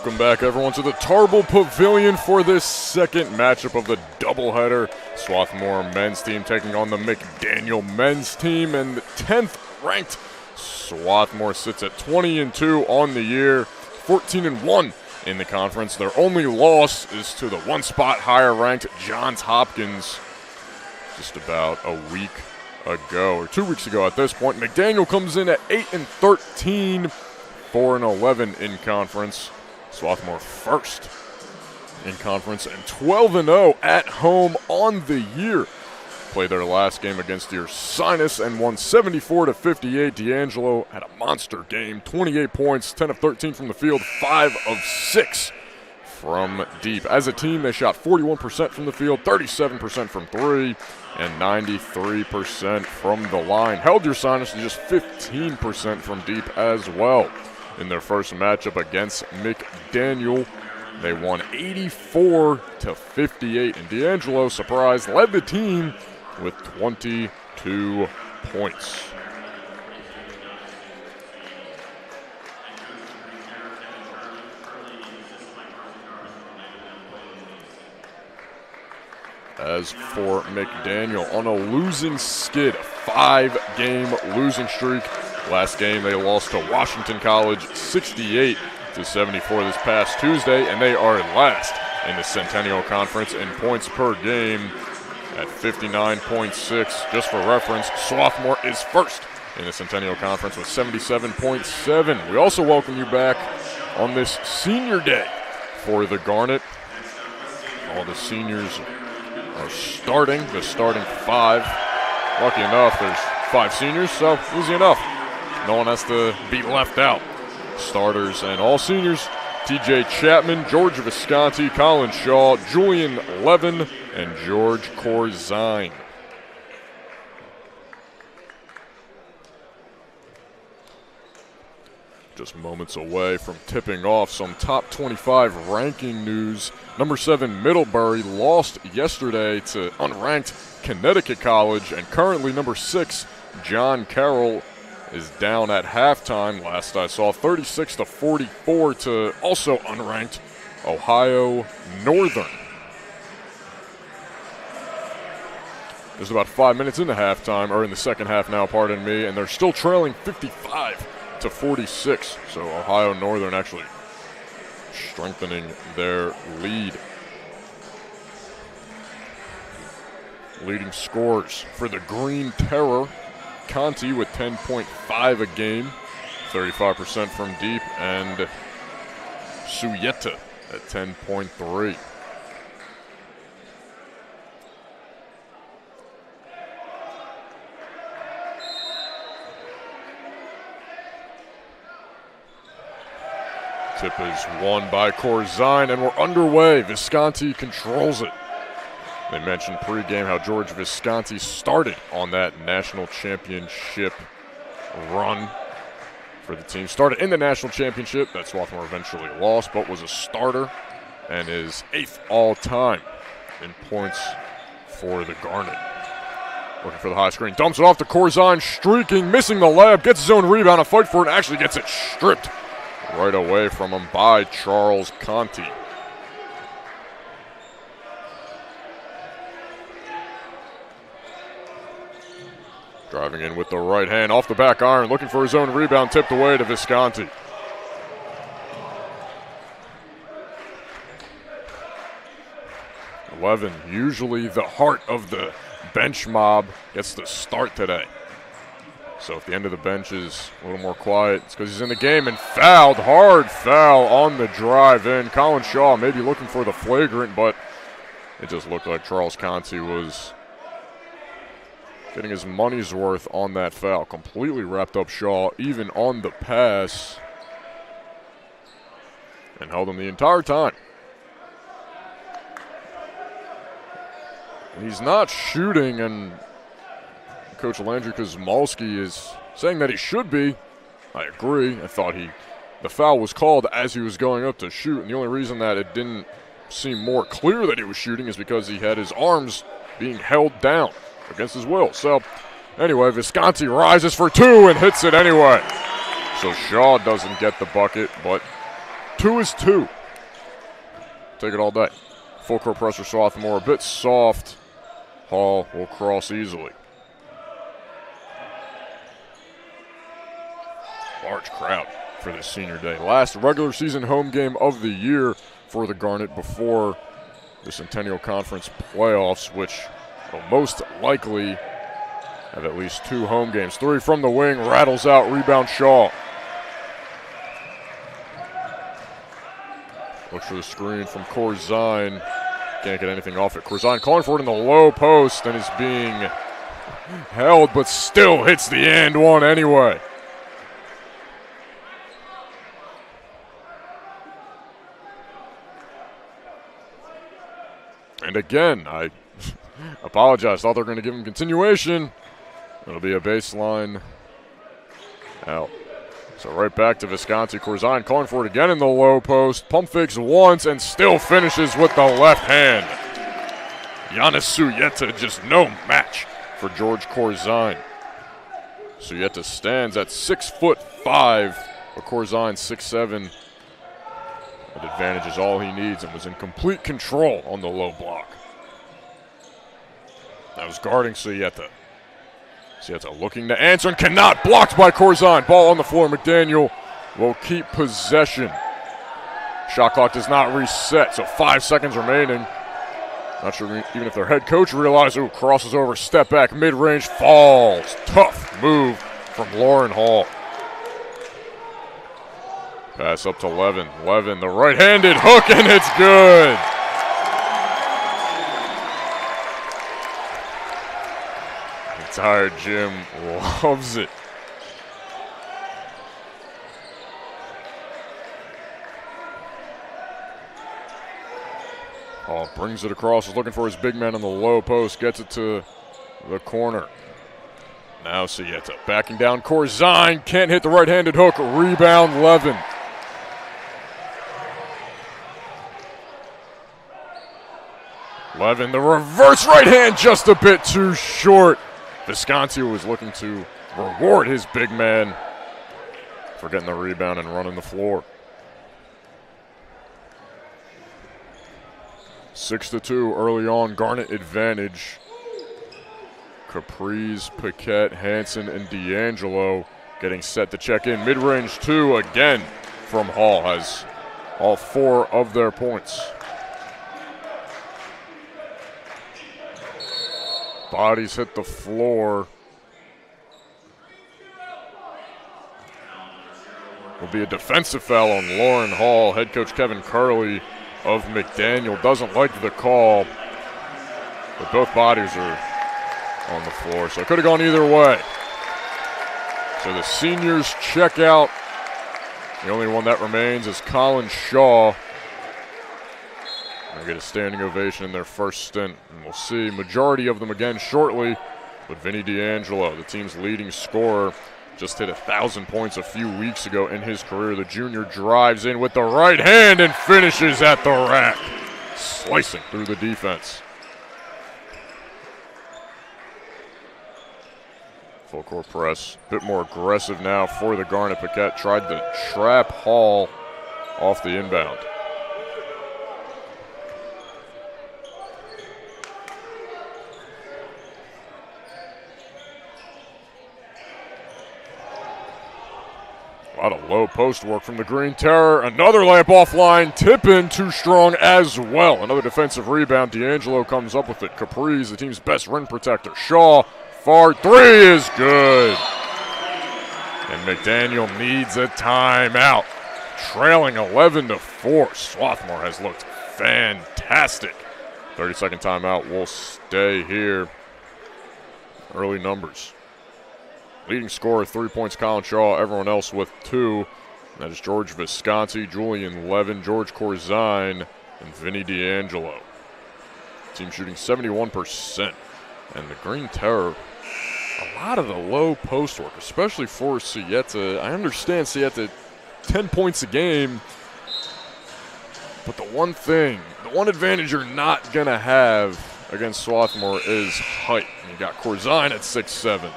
Welcome back, everyone, to the Tarble Pavilion for this second matchup of the doubleheader. Swarthmore men's team taking on the McDaniel men's team, and the 10th ranked Swarthmore sits at 20-2 on the year, 14-1 in the conference. Their only loss is to the one spot higher ranked Johns Hopkins just about a week ago, or 2 weeks ago at this point. McDaniel comes in at 8-13, 4-11 in conference. Swarthmore first in conference and 12-0 at home on the year. Played their last game against your Sinus and won 74-58. D'Angelo had a monster game, 28 points, 10 of 13 from the field, 5 of 6 from deep. As a team, they shot 41% from the field, 37% from three, and 93% from the line. Held your Sinus to just 15% from deep as well. In their first matchup against McDaniel, they won 84-58, and D'Angelo, surprise, led the team with 22 points. As for McDaniel, on a losing skid, a 5-game losing streak. Last game they lost to Washington College 68-74 this past Tuesday, and they are last in the Centennial Conference in points per game at 59.6. Just for reference, Swarthmore is first in the Centennial Conference with 77.7. We also welcome you back on this senior day for the Garnet. All the seniors are starting, the starting 5. Lucky enough, there's 5 seniors, so easy enough. No one has to be left out. Starters and all seniors: TJ Chapman, George Visconti, Colin Shaw, Julian Levin, and George Corzine. Just moments away from tipping off some top 25 ranking news. Number 7 Middlebury lost yesterday to unranked Connecticut College, and currently number 6 John Carroll is down at halftime. Last I saw, 36-44 to also unranked Ohio Northern. There's about 5 minutes into halftime, or in the second half now, pardon me, and they're still trailing 55-46. So Ohio Northern actually strengthening their lead. Leading scorers for the Green Terror: Conti with 10.5 a game, 35% from deep, and Suyeta at 10.3. Tip is won by Corzine, and we're underway. Visconti controls it. They mentioned pregame how George Visconti started on that national championship run for the team. Started in the national championship that Swarthmore eventually lost, but was a starter and is 8th all-time in points for the Garnet. Looking for the high screen, dumps it off to Corzine, streaking, missing the layup, gets his own rebound, a fight for it, and actually gets it stripped right away from him by Charles Conti. Driving in with the right hand, off the back iron, looking for his own rebound, tipped away to Visconti. Levin, usually the heart of the bench mob, gets the start today. So if the end of the bench is a little more quiet, it's because he's in the game, and fouled, hard foul on the drive in. Colin Shaw maybe looking for the flagrant, but it just looked like Charles Conti was getting his money's worth on that foul. Completely wrapped up Shaw, even on the pass, and held him the entire time. He's not shooting, and Coach Landry Kosmalski is saying that he should be. I agree. I thought the foul was called as he was going up to shoot, and the only reason that it didn't seem more clear that he was shooting is because he had his arms being held down against his will. So anyway, Visconti rises for 2 and hits it anyway. So Shaw doesn't get the bucket, but 2 is 2. take it all day. Full court pressure, Swarthmore, a bit soft. Hall will cross easily. Large crowd for this senior day. Last regular season home game of the year for the Garnet before the Centennial Conference playoffs, which will most likely have at least 2 home games. 3 from the wing, rattles out, rebound Shaw. Looks for the screen from Corzine. Can't get anything off it. Corzine calling for it in the low post and is being held, but still hits the and one anyway. And again, I apologize. Thought they were going to give him continuation. It'll be a baseline out. So right back to Visconti. Corzine calling for it again in the low post. Pump fakes once and still finishes with the left hand. Giannis Suyeta just no match for George Corzine. Suyeta stands at 6'5", but Corzine 6'7". That advantage is all he needs and was in complete control on the low block. That was guarding Suyeta. Suyeta looking to answer and cannot. Blocked by Corzine. Ball on the floor. McDaniel will keep possession. Shot clock does not reset, so 5 seconds remaining. Not sure even if their head coach realized. Ooh, crosses over, step back, mid-range, falls. Tough move from Lauren Hall. Pass up to Levin. Levin, the right-handed hook, and it's good. The entire gym loves it. Hall brings it across, is looking for his big man on the low post, gets it to the corner. Now Suyeta backing down Corzine, can't hit the right-handed hook, rebound Levin. Levin, the reverse right hand, just a bit too short. Visconti was looking to reward his big man for getting the rebound and running the floor. 6-2 early on, Garnet advantage. Caprice, Paquette, Hansen, and D'Angelo getting set to check in. Mid-range 2 again from Hall, has all 4 of their points. Bodies hit the floor. Will be a defensive foul on Lauren Hall. Head coach Kevin Curley of McDaniel doesn't like the call, but both bodies are on the floor, so it could have gone either way. So the seniors check out. The only one that remains is Colin Shaw. They'll get a standing ovation in their first stint, and we'll see majority of them again shortly. But Vinny D'Angelo, the team's leading scorer, just hit 1,000 points a few weeks ago in his career. The junior drives in with the right hand and finishes at the rack, slicing through the defense. Full court press, a bit more aggressive now for the Garnet. Paquette tried to trap Hall off the inbound. A lot of low post work from the Green Terror. Another layup offline. Tippin too strong as well. Another defensive rebound. D'Angelo comes up with it. Caprice, the team's best rim protector. Shaw, far 3 is good. And McDaniel needs a timeout. Trailing 11-4. Swarthmore has looked fantastic. 30-second timeout will stay here. Early numbers. Leading scorer, 3 points, Colin Shaw. Everyone else with 2. That is George Visconti, Julian Levin, George Corzine, and Vinny D'Angelo. Team shooting 71%. And the Green Terror, a lot of the low post work, especially for Suyeta. I understand Suyeta, 10 points a game. But the one advantage you're not going to have against Swarthmore is height. And you got Corzine at 6'7".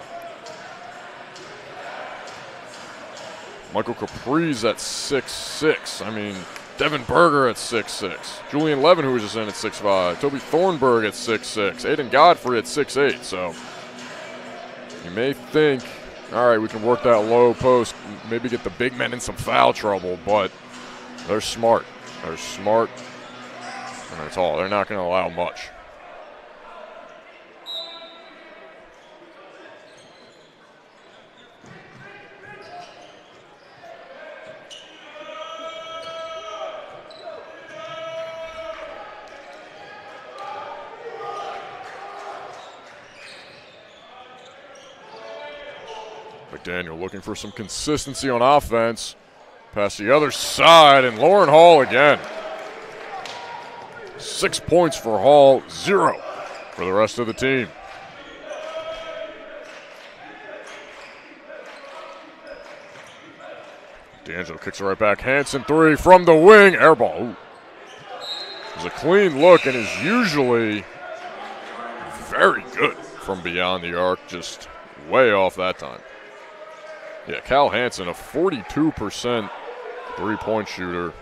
Michael Caprice at 6'6". I mean, Devin Berger at 6'6". Julian Levin, who was just in at 6'5". Toby Thornburg at 6'6". Aiden Godfrey at 6'8". So you may think, all right, we can work that low post, maybe get the big men in some foul trouble, but they're smart. They're smart, and they're tall. They're not going to allow much. McDaniel looking for some consistency on offense. Pass the other side, and Lauren Hall again. 6 points for Hall, 0 for the rest of the team. D'Angelo kicks it right back. Hanson, 3 from the wing. Air ball. Ooh. It was a clean look and is usually very good from beyond the arc, just way off that time. Yeah, Cal Hansen, a 42% three-point shooter.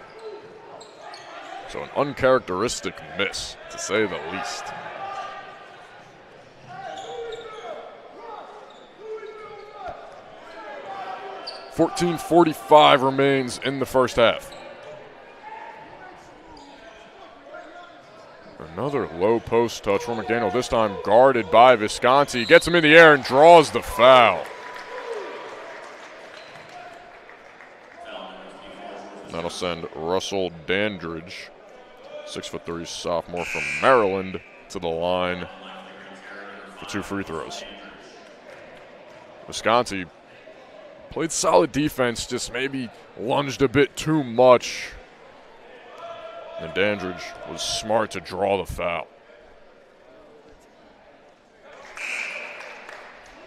So an uncharacteristic miss, to say the least. .45 remains in the first half. Another low post touch from McDaniel, this time guarded by Visconti. Gets him in the air and draws the foul. That'll send Russell Dandridge, 6'3" sophomore from Maryland, to the line for 2 free throws. Visconti played solid defense, just maybe lunged a bit too much. And Dandridge was smart to draw the foul.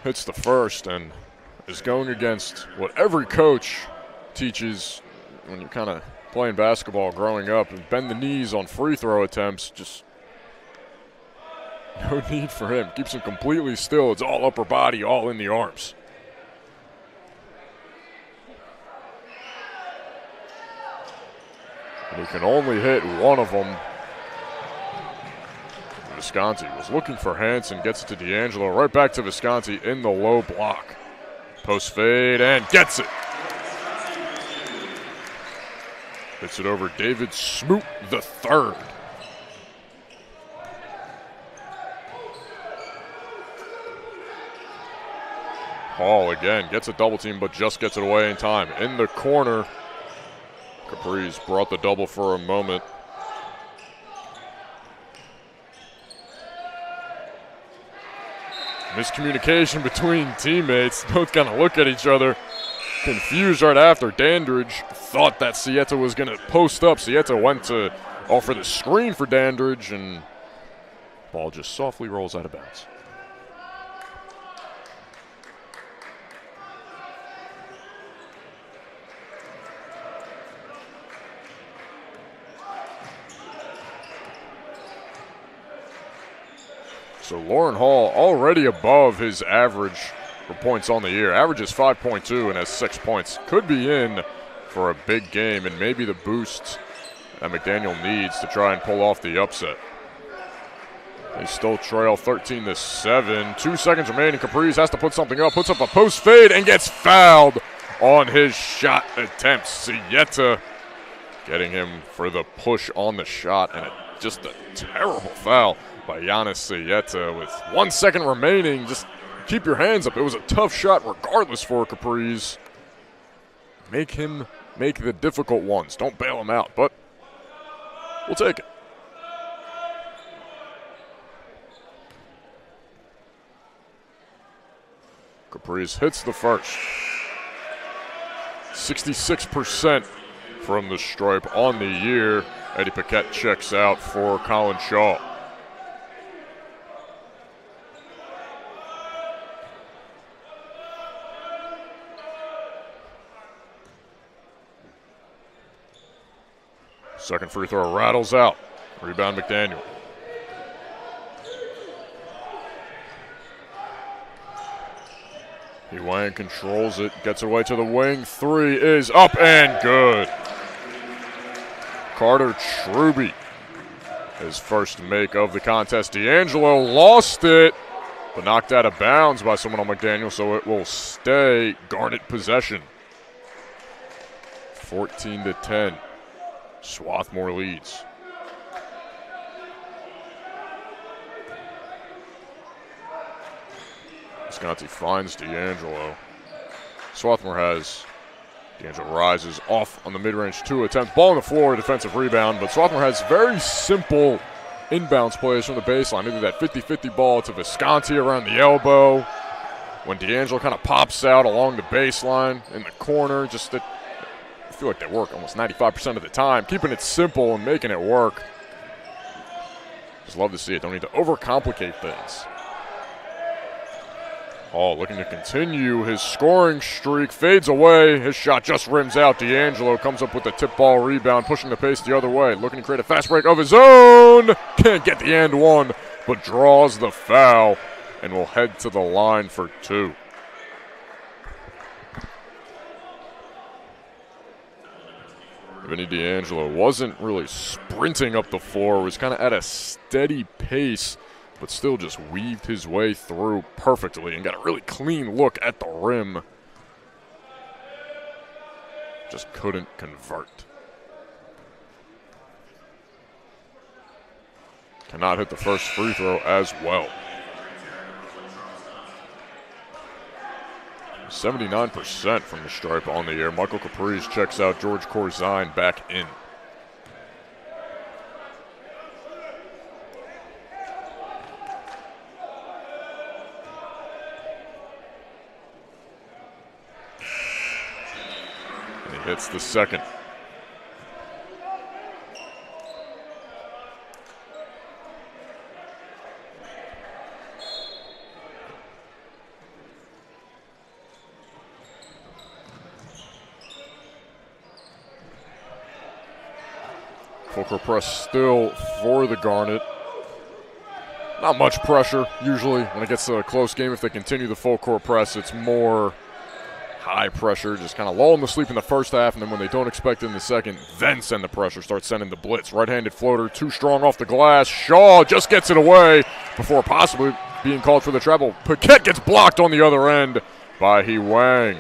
Hits the first and is going against what every coach teaches when you're kind of playing basketball growing up, and bend the knees on free throw attempts. Just no need for him. Keeps him completely still. It's all upper body, all in the arms. And he can only hit one of them. Visconti was looking for Hanson, gets it to D'Angelo, right back to Visconti in the low block. Post fade and gets it. Hits it over David Smoot the third. Hall again gets a double team, but just gets it away in time. In the corner, Capri's brought the double for a moment. Miscommunication between teammates. Both kind of look at each other, confused right after. Dandridge thought that Sieta was going to post up. Sieta went to offer the screen for Dandridge, and ball just softly rolls out of bounds. So Lauren Hall already above his average for points on the year. Averages 5.2 and has 6 points. Could be in for a big game and maybe the boost that McDaniel needs to try and pull off the upset. They still trail 13-7. 2 seconds remaining. Capri's has to put something up. Puts up a post fade and gets fouled on his shot attempt. Sieta getting him for the push on the shot, and just a terrible foul by Giannis Sieta with 1 second remaining. Just keep your hands up. It was a tough shot regardless for Capri's. Make him make the difficult ones. Don't bail him out, but we'll take it. Capri's hits the first. 66% from the stripe on the year. Eddie Paquette checks out for Colin Shaw. Second free throw rattles out. Rebound McDaniel. Wang controls it, gets away to the wing. 3 is up and good. Carter Truby, his first make of the contest. D'Angelo lost it, but knocked out of bounds by someone on McDaniel, so it will stay Garnet possession. 14-10. Swarthmore leads. Visconti finds D'Angelo. Swarthmore has D'Angelo rises off on the mid-range 2 attempt. Ball on the floor, defensive rebound, but Swarthmore has very simple inbounds plays from the baseline. Either that 50-50 ball to Visconti around the elbow. When D'Angelo kind of pops out along the baseline in the corner, just that I feel like they work almost 95% of the time, keeping it simple and making it work. Just love to see it. Don't need to overcomplicate things. Hall looking to continue his scoring streak, fades away. His shot just rims out. D'Angelo comes up with the tip ball rebound, pushing the pace the other way. Looking to create a fast break of his own. Can't get the and one, but draws the foul and will head to the line for 2. Vinny D'Angelo wasn't really sprinting up the floor, was kind of at a steady pace, but still just weaved his way through perfectly and got a really clean look at the rim. Just couldn't convert. Cannot hit the first free throw as well. 79% from the stripe on the air. Michael Caprice checks out. George Corzine back in. And he hits the second. Full court press still for the Garnet. Not much pressure usually when it gets to a close game. If they continue the full court press, it's more high pressure, just kind of lull them to sleep in the first half, and then when they don't expect it in the second, then send the pressure, start sending the blitz. Right-handed floater, too strong off the glass. Shaw just gets it away before possibly being called for the travel. Paquette gets blocked on the other end by He Wang.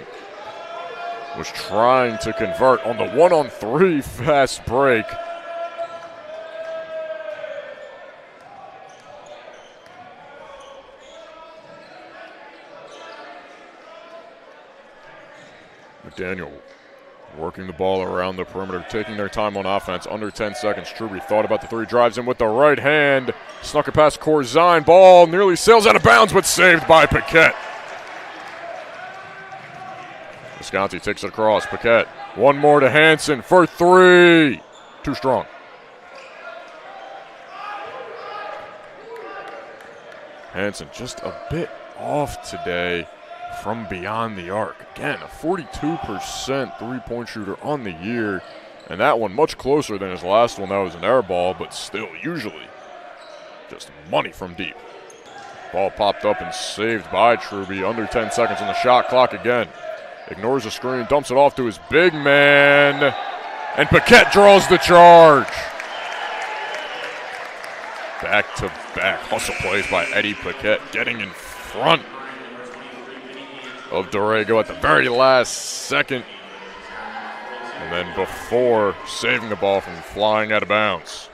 Was trying to convert on the 1-on-3 fast break. McDaniel working the ball around the perimeter, taking their time on offense. Under 10 seconds. Truby thought about the three, drives in with the right hand. Snuck it past Corzine. Ball nearly sails out of bounds, but saved by Paquette. Visconti takes it across. Paquette. One more to Hansen for 3. Too strong. Hansen just a bit off today from beyond the arc. Again, a 42% three-point shooter on the year, and that one much closer than his last one. That was an air ball, but still usually just money from deep. Ball popped up and saved by Truby. Under 10 seconds on the shot clock again. Ignores the screen, dumps it off to his big man, and Paquette draws the charge. Back-to-back hustle plays by Eddie Paquette, getting in front of Dorrego at the very last second, and then before saving the ball from flying out of bounds.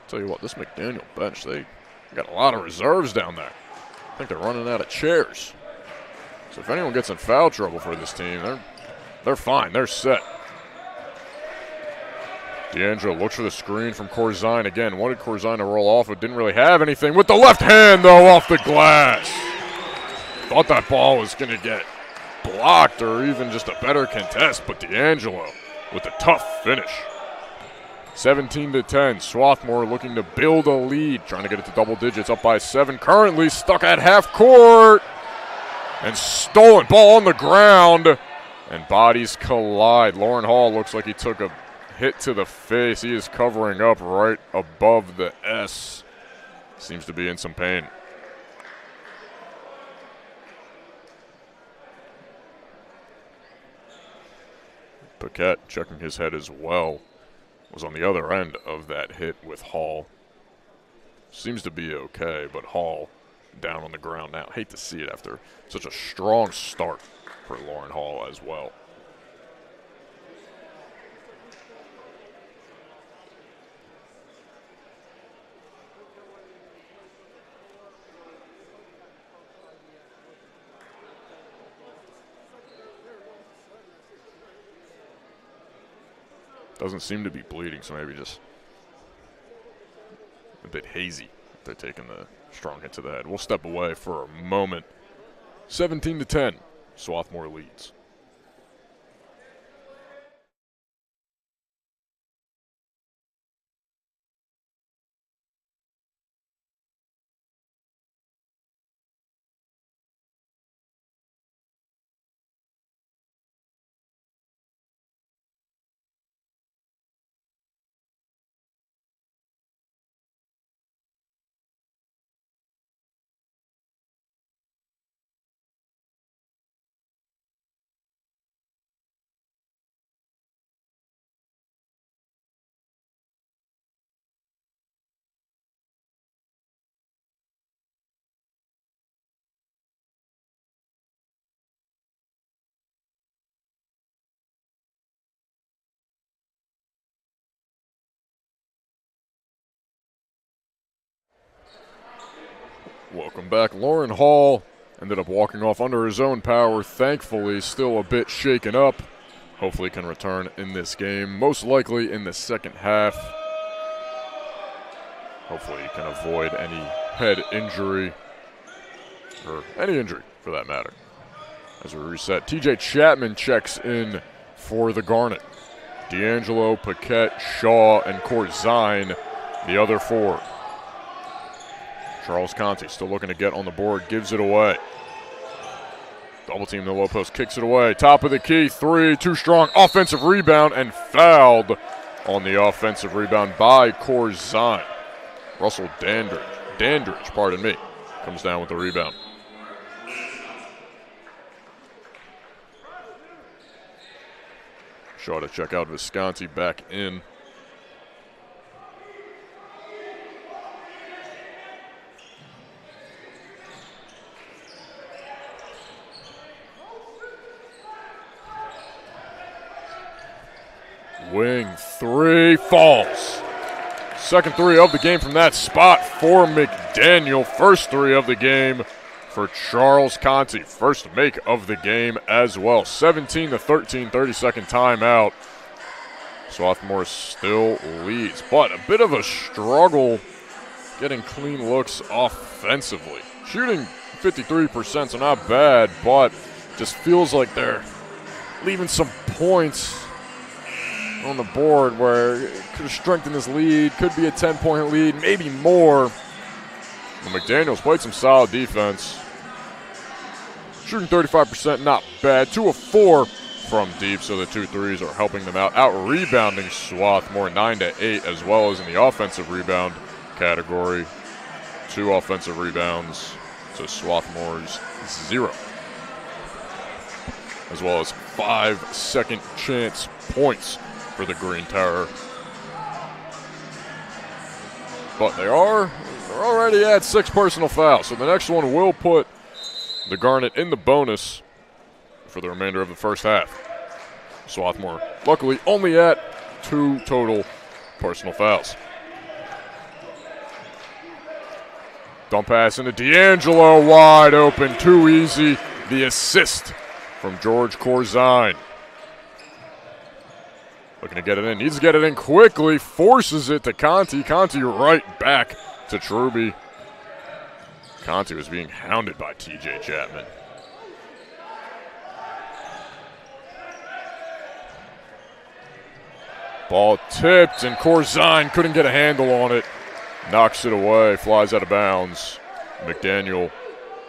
Tell you what, this McDaniel bench, they got a lot of reserves down there. I think they're running out of chairs. So if anyone gets in foul trouble for this team, they're fine, they're set. D'Angelo looks for the screen from Corzine again. Wanted Corzine to roll off, but didn't really have anything. With the left hand, though, off the glass. Thought that ball was going to get blocked or even just a better contest, but D'Angelo with a tough finish. 17-10. Swarthmore looking to build a lead, trying to get it to double digits, up by 7. Currently stuck at half court. And stolen ball on the ground. And bodies collide. Lauren Hall looks like he took a hit to the face. He is covering up right above the S. Seems to be in some pain. Paquette checking his head as well. Was on the other end of that hit with Hall. Seems to be okay, but Hall down on the ground now. Hate to see it after such a strong start for Lauren Hall as well. Doesn't seem to be bleeding, so maybe just a bit hazy if they're taking the strong hit to the head. We'll step away for a moment. 17-10, Swarthmore leads. Welcome back. Lauren Hall ended up walking off under his own power. Thankfully, still a bit shaken up. Hopefully can return in this game, most likely in the second half. Hopefully he can avoid any head injury, or any injury for that matter. As we reset, TJ Chapman checks in for the Garnet. D'Angelo, Paquette, Shaw, and Corzine, the other four. Charles Conte still looking to get on the board, gives it away. Double team in the low post, kicks it away. Top of the key, three, too strong. Offensive rebound and fouled on the offensive rebound by Corzine. Russell Dandridge, pardon me, comes down with the rebound. Shaw to check out Visconti back in. Wing three falls. Second three of the game from that spot for McDaniel. First three of the game for Charles Conte. First make of the game as well. 17-13, 30-second timeout. Swarthmore still leads, but a bit of a struggle getting clean looks offensively. Shooting 53%, so not bad, but just feels like they're leaving some points on the board where it could have strengthened this lead, could be a 10-point lead, maybe more. But McDaniel's played some solid defense. Shooting 35%, not bad. 2 of 4 from deep, so the 2 threes are helping them out. Out-rebounding Swarthmore 9-8, as well as in the offensive rebound category. 2 offensive rebounds to Swarthmore's 0. As well as 5 second chance points for the Green Terror. But they're already at 6 personal fouls, so the next one will put the Garnet in the bonus for the remainder of the first half. Swarthmore, luckily, only at 2 total personal fouls. Dump pass into D'Angelo, wide open, too easy. The assist from George Corzine. Looking to get it in, needs to get it in quickly, forces it to Conte. Conte right back to Truby. Conte was being hounded by TJ Chapman. Ball tipped, and Corzine couldn't get a handle on it. Knocks it away, flies out of bounds. McDaniel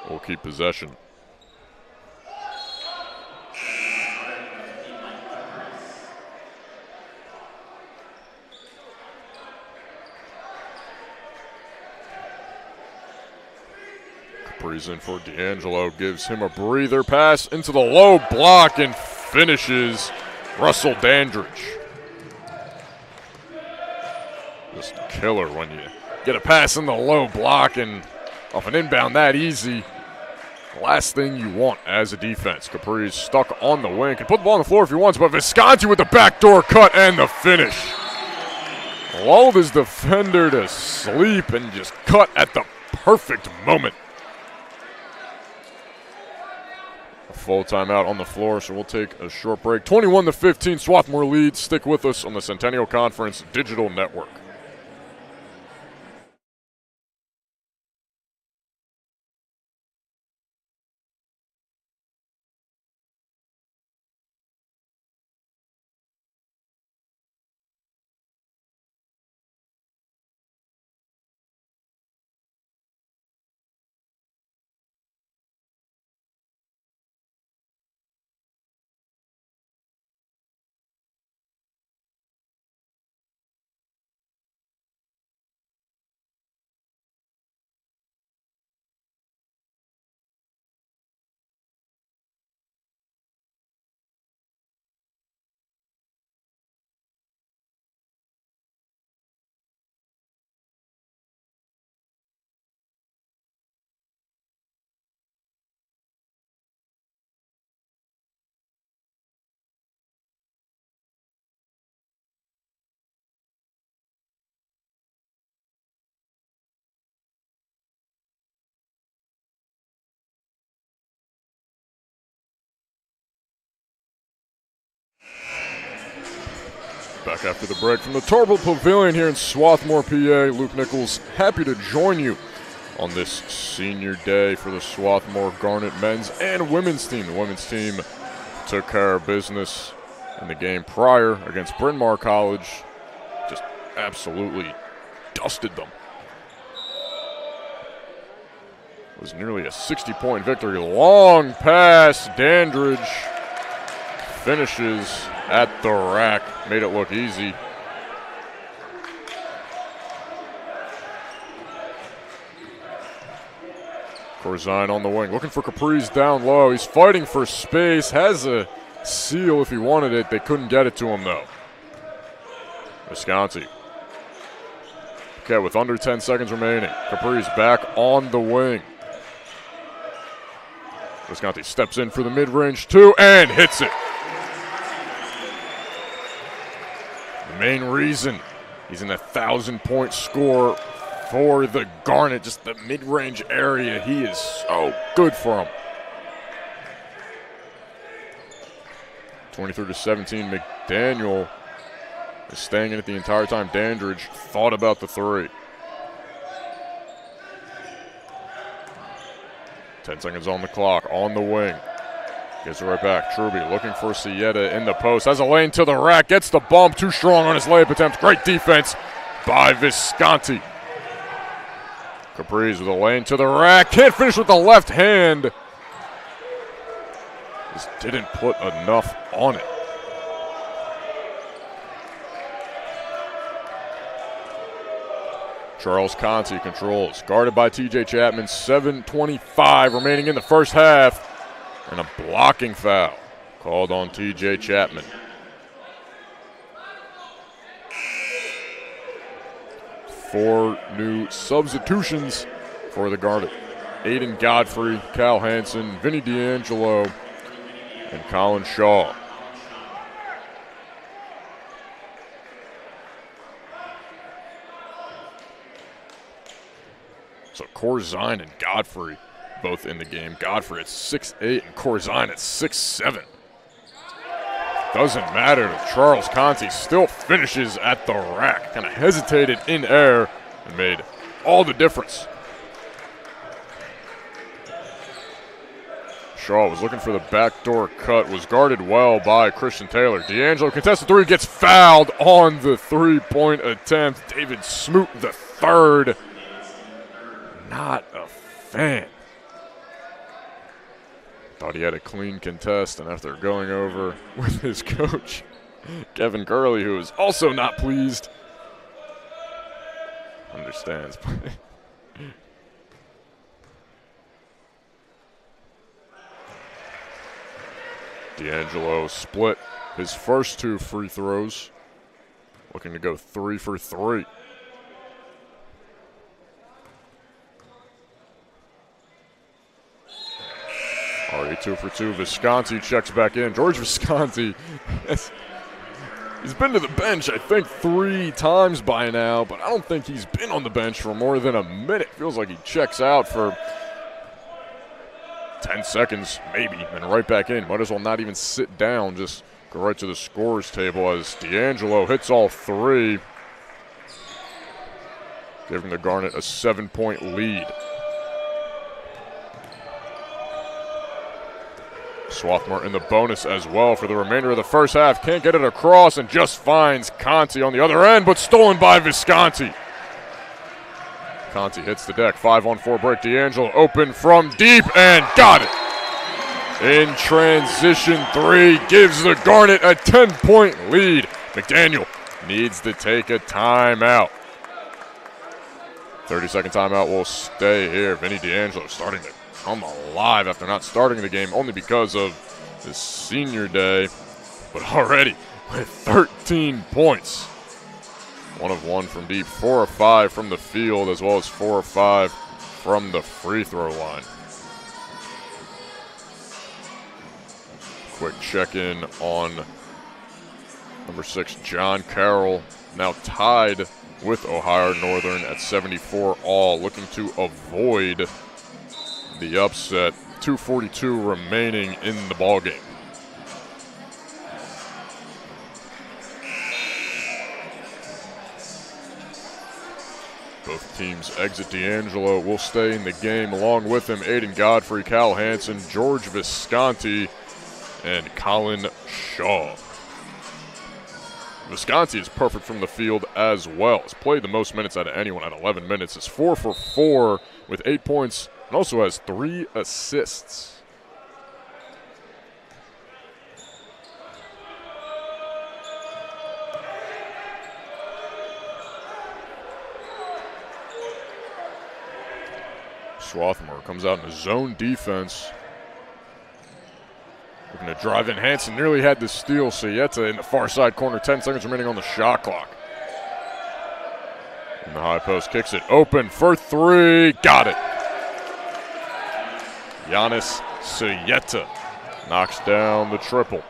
will keep possession. Capri's in for D'Angelo, gives him a breather, pass into the low block and finishes Russell Dandridge. Just killer when you get a pass in the low block and off an inbound that easy. Last thing you want as a defense. Capri's stuck on the wing. Can put the ball on the floor if he wants, but Visconti with the backdoor cut and the finish. Lulled his defender to sleep and just cut at the perfect moment. A full timeout on the floor, so we'll take a short break. 21-15, Swarthmore leads. Stick with us on the Centennial Conference Digital Network. Back after the break from the Torble Pavilion here in Swarthmore, PA. Luke Nichols, happy to join you on this senior day for the Swarthmore Garnet men's and women's team. The women's team took care of business in the game prior against Bryn Mawr College. Just absolutely dusted them. It was nearly a 60-point victory. Long pass, Dandridge finishes at the rack. Made it look easy. Corzine on the wing, looking for Capri's down low. He's fighting for space, has a seal if he wanted it. They couldn't get it to him, though. Visconti. Okay, with under 10 seconds remaining, Capri's back on the wing. Visconti steps in for the mid-range two and hits it. The main reason he's in a 1,000-point score for the Garnet, just the mid-range area. He is so good for him. 23-17, McDaniel is staying in it the entire time. Dandridge thought about the three. 10 seconds on the clock, on the wing. Gives it right back. Truby looking for Sieta in the post. Has a lane to the rack. Gets the bump. Too strong on his layup attempt. Great defense by Visconti. Capri's with a lane to the rack. Can't finish with the left hand. Just didn't put enough on it. Charles Conti controls. Guarded by TJ Chapman. 7:25 remaining in the first half. And a blocking foul called on TJ Chapman. Four new substitutions for the Garnet. Aiden Godfrey, Cal Hansen, Vinny D'Angelo, and Colin Shaw. So Corzine and Godfrey both in the game. Godfrey at 6'8" and Corzine at 6'7". Doesn't matter. Charles Conti still finishes at the rack. Kind of hesitated in air and made all the difference. Shaw was looking for the backdoor cut, was guarded well by Christian Taylor. D'Angelo contested three, gets fouled on the three-point attempt. David Smoot the third. Not a fan. Thought he had a clean contest, and after going over with his coach, Kevin Gurley, who is also not pleased, understands. D'Angelo split his first 2 free throws. Looking to go 3 for 3. Already 2 for 2. Visconti checks back in. George Visconti, he's been to the bench, I think, 3 times by now, but I don't think he's been on the bench for more than a minute. Feels like he checks out for 10 seconds, maybe, and right back in. Might as well not even sit down, just go right to the scorer's table as D'Angelo hits all 3, giving the Garnet a 7-point lead. Swarthmore in the bonus as well for the remainder of the first half. Can't get it across and just finds Conti on the other end, but stolen by Visconti. Conti hits the deck. 5-on-4 break. D'Angelo open from deep and got it. In transition 3 gives the Garnet a 10-point lead. McDaniel needs to take a timeout. 30-second timeout will stay here. Vinny D'Angelo starting to come alive after not starting the game only because of his senior day, but already with 13 points. 1 of 1 from deep, 4 of 5 from the field, as well as 4 of 5 from the free throw line. Quick check-in on number 6, John Carroll, now tied with Ohio Northern at 74 all, looking to avoid the upset. 2:42 remaining in the ballgame. Both teams exit D'Angelo. Will stay in the game along with him. Aiden Godfrey, Cal Hansen, George Visconti, and Colin Shaw. Visconti is perfect from the field as well. Has played the most minutes out of anyone at 11 minutes. Is 4 for 4 with 8 points. And also has 3 assists. Swarthmore comes out in a zone defense. Looking to drive in. Hansen nearly had the steal. Sayeta in the far side corner. 10 seconds remaining on the shot clock. In the high post, kicks it open for 3. Got it. Giannis Sayeta knocks down the triple.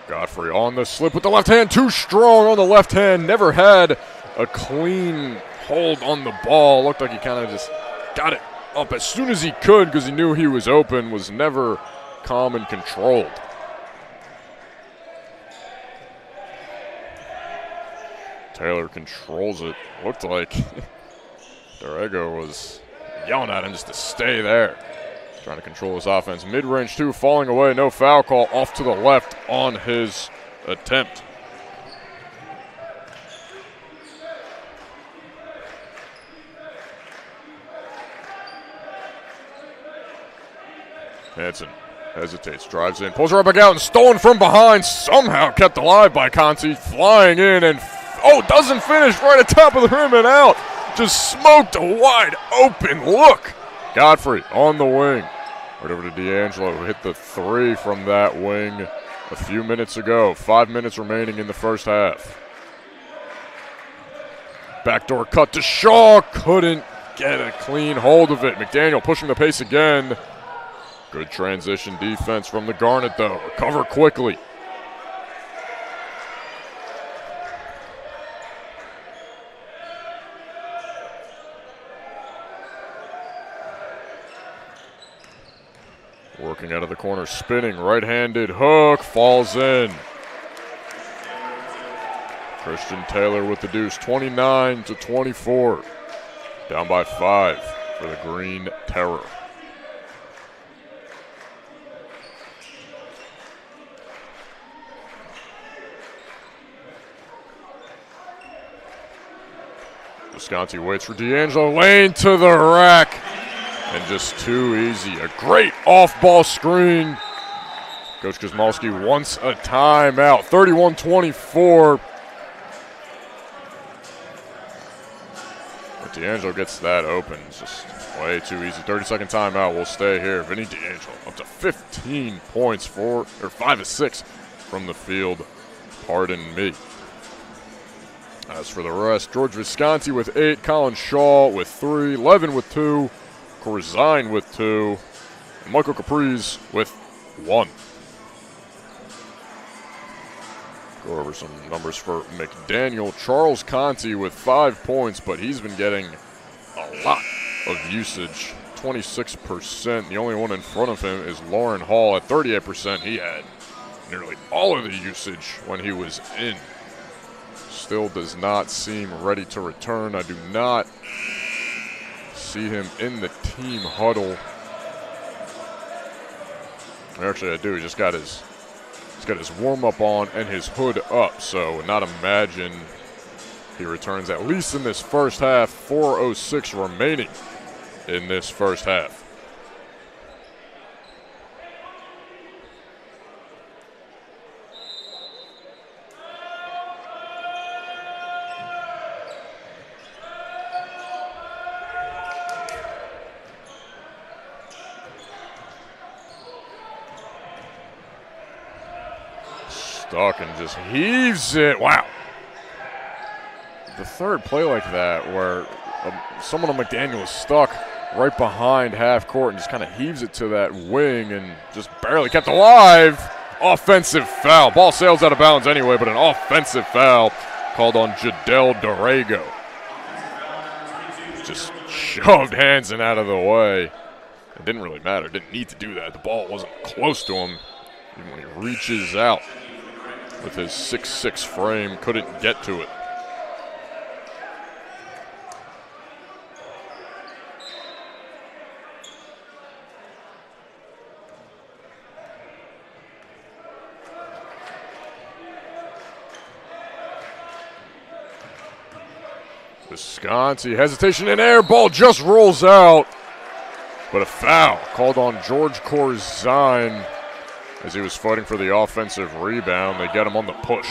Godfrey on the slip with the left hand, too strong on the left hand. Never had a clean hold on the ball. Looked like he kind of just got it up as soon as he could because he knew he was open. Was never calm and controlled. Taylor controls it. Looked like Dorrego was yelling at him just to stay there. Trying to control his offense. Mid-range 2 falling away. No foul call off to the left on his attempt. Hansen hesitates, drives in, pulls right back out, and stolen from behind. Somehow kept alive by Conti. Flying in and doesn't finish right at top of the rim and out. Just smoked a wide open look. Godfrey on the wing. Right over to D'Angelo, who hit the 3 from that wing a few minutes ago. 5 minutes remaining in the first half. Backdoor cut to Shaw. Couldn't get a clean hold of it. McDaniel pushing the pace again. Good transition defense from the Garnet, though. Recover quickly. Working out of the corner, spinning, right-handed hook, falls in. Christian Taylor with the deuce, 29-24. Down by 5 for the Green Terror. Visconti waits for D'Angelo, lane to the rack. And just too easy. A great off-ball screen. Coach Kosmalski wants a timeout. 31-24. A D'Angelo gets that open. It's just way too easy. 30-second timeout. We'll stay here. Vinny D'Angelo up to 15 points, 5 of 6 from the field. Pardon me. As for the rest, George Visconti with 8, Colin Shaw with 3, Levin with 2, Corzine with 2, and Michael Capriz with 1. Go over some numbers for McDaniel. Charles Conti with 5 points, but he's been getting a lot of usage, 26%. The only one in front of him is Lauren Hall at 38%. He had nearly all of the usage when he was in. Still does not seem ready to return. I do not see him in the team huddle. Actually, I do. He just got his warm-up on and his hood up, so would not imagine he returns at least in this first half. 4:06 remaining in this first half. Stuck and just heaves it. Wow. The third play like that where someone on McDaniel is stuck right behind half court and just kind of heaves it to that wing and just barely kept alive. Offensive foul. Ball sails out of bounds anyway, but an offensive foul called on Jadel Dorrego. Just shoved Hansen out of the way. It didn't really matter. Didn't need to do that. The ball wasn't close to him. Even when he reaches out with his 6'6" frame, couldn't get to it. Visconti, hesitation in air, ball just rolls out. But a foul called on George Corzine as he was fighting for the offensive rebound. They get him on the push.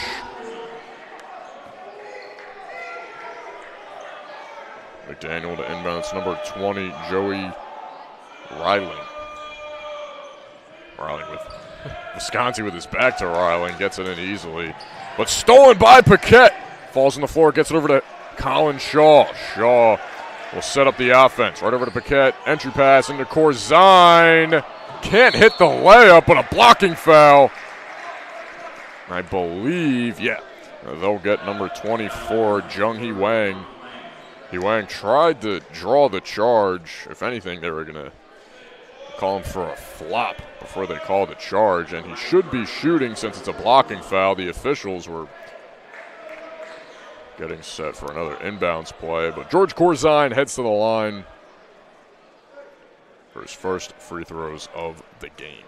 McDaniel to inbounds, number 20, Joey Ryling. Ryling with Visconti with his back to Ryling, gets it in easily. But stolen by Paquette. Falls on the floor, gets it over to Colin Shaw. Shaw will set up the offense. Right over to Paquette. Entry pass into Corzine. Can't hit the layup, but a blocking foul. I believe, yeah. They'll get number 24, Jung-Hee Wang. Hee Wang tried to draw the charge. If anything, they were going to call him for a flop before they called the charge, and he should be shooting since it's a blocking foul. The officials were getting set for another inbounds play, but George Corzine heads to the line for his first free throws of the game.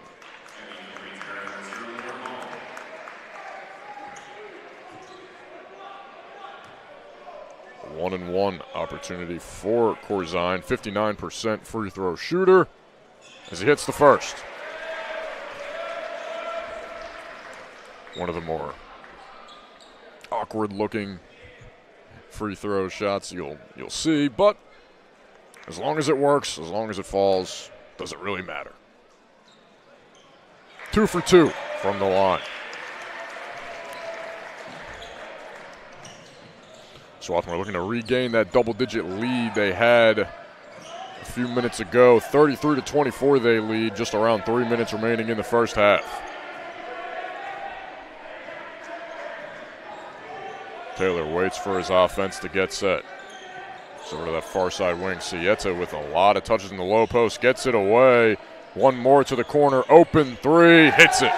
A 1-and-1 opportunity for Corzine, 59% free throw shooter as he hits the first. One of the more awkward looking free throw shots you'll see, but as long as it works, as long as it falls, does it really matter? 2 for 2 from the line. Swarthmore looking to regain that double-digit lead they had a few minutes ago. 33-24 they lead, just around 3 minutes remaining in the first half. Taylor waits for his offense to get set. So over to that far side wing. Sieta with a lot of touches in the low post. Gets it away. One more to the corner. Open three. Hits it.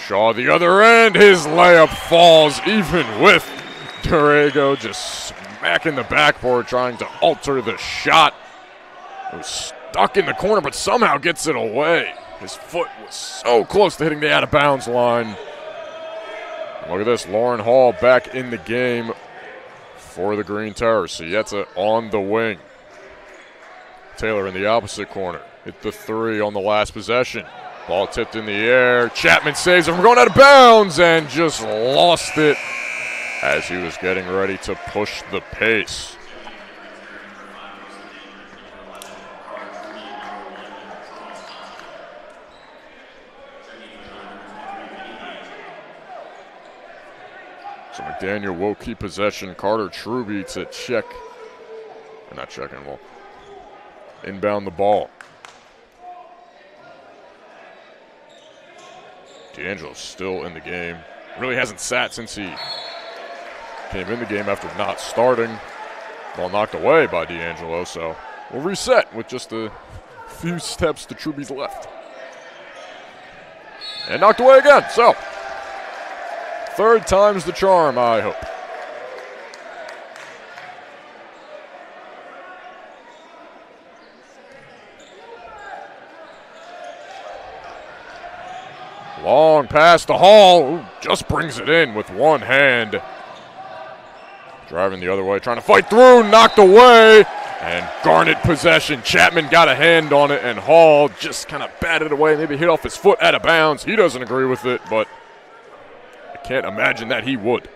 Shaw the other end. His layup falls even with Dorrego just smacking the backboard trying to alter the shot. It was stuck in the corner but somehow gets it away. His foot was so close to hitting the out-of-bounds line. Look at this, Lauren Hall back in the game for the Green Terror. Sieta on the wing. Taylor in the opposite corner. Hit the three on the last possession. Ball tipped in the air. Chapman saves it from going out of bounds and just lost it as he was getting ready to push the pace. So McDaniel will keep possession. Carter Truby to check. Or not checking, well, inbound the ball. D'Angelo's still in the game. Really hasn't sat since he came in the game after not starting. Ball knocked away by D'Angelo, so we'll reset with just a few steps to Truby's left. And knocked away again, so third time's the charm, I hope. Long pass to Hall, who just brings it in with one hand. Driving the other way, trying to fight through, knocked away, and Garnet possession. Chapman got a hand on it, and Hall just kind of batted away, maybe hit off his foot out of bounds. He doesn't agree with it, but I can't imagine that he would.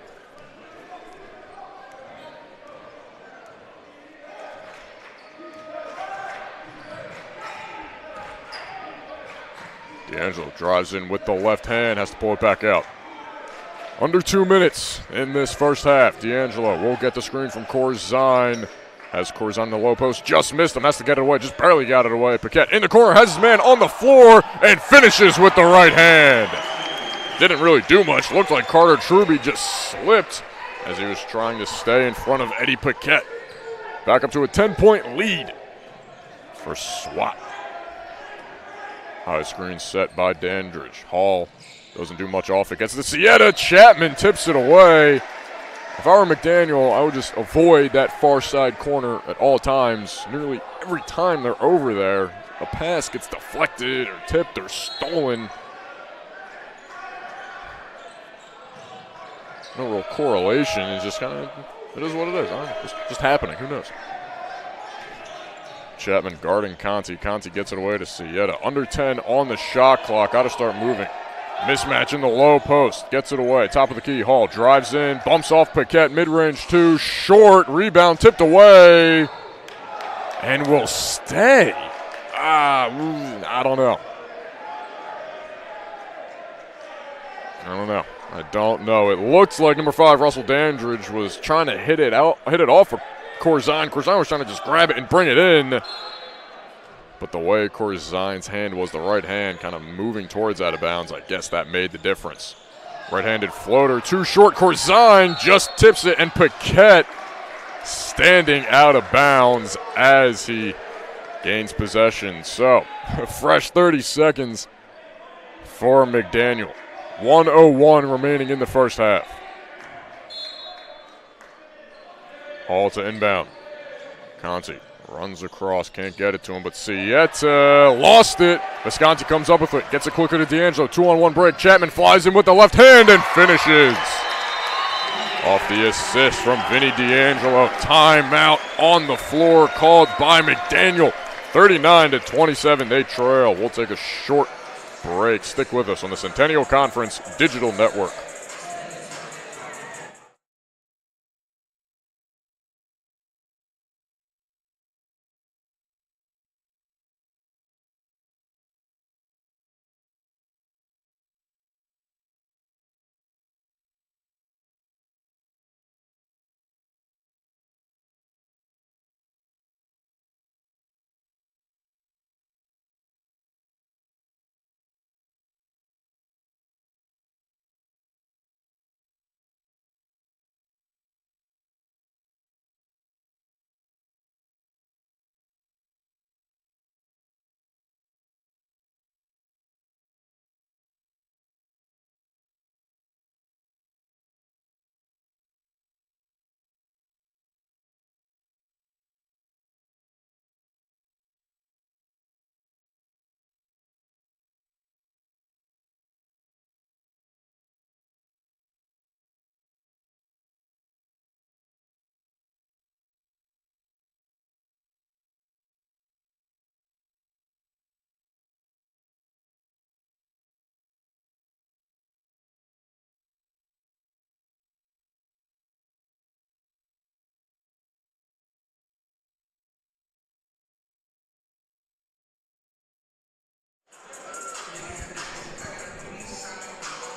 D'Angelo drives in with the left hand, has to pull it back out. Under 2 minutes in this first half. D'Angelo will get the screen from Corzine. Has Corzine in the low post, just missed him, has to get it away, just barely got it away. Paquette in the corner, has his man on the floor, and finishes with the right hand. Didn't really do much. Looked like Carter Truby just slipped as he was trying to stay in front of Eddie Paquette. Back up to a 10-point lead for SWAT. High screen set by Dandridge. Hall doesn't do much off it. Gets to Sieta. Chapman tips it away. If I were McDaniel, I would just avoid that far side corner at all times. Nearly every time they're over there, a pass gets deflected or tipped or stolen. No real correlation. It's just kind of, it is what it is. Just happening. Who knows? Chapman guarding Conti. Conti gets it away to Sieta. Under 10 on the shot clock. Got to start moving. Mismatch in the low post. Gets it away. Top of the key. Hall drives in. Bumps off Paquette. Mid-range two. Short. Rebound tipped away. And will stay. I don't know. I don't know. It looks like number 5, Russell Dandridge, was trying to hit it off for Corzine. Corzine was trying to just grab it and bring it in. But the way Corzine's hand was the right hand, kind of moving towards out of bounds, I guess that made the difference. Right-handed floater, too short. Corzine just tips it, and Paquette standing out of bounds as he gains possession. So, a fresh 30 seconds for McDaniel. 1:01 remaining in the first half. Hall to inbound. Conti runs across, can't get it to him, but Sieta lost it. Visconti comes up with it, gets it quicker to D'Angelo. 2-on-1 break. Chapman flies in with the left hand and finishes. Off the assist from Vinny D'Angelo. Timeout on the floor called by McDaniel. 39-27, they trail. We'll take a short break. Stick with us on the Centennial Conference Digital Network.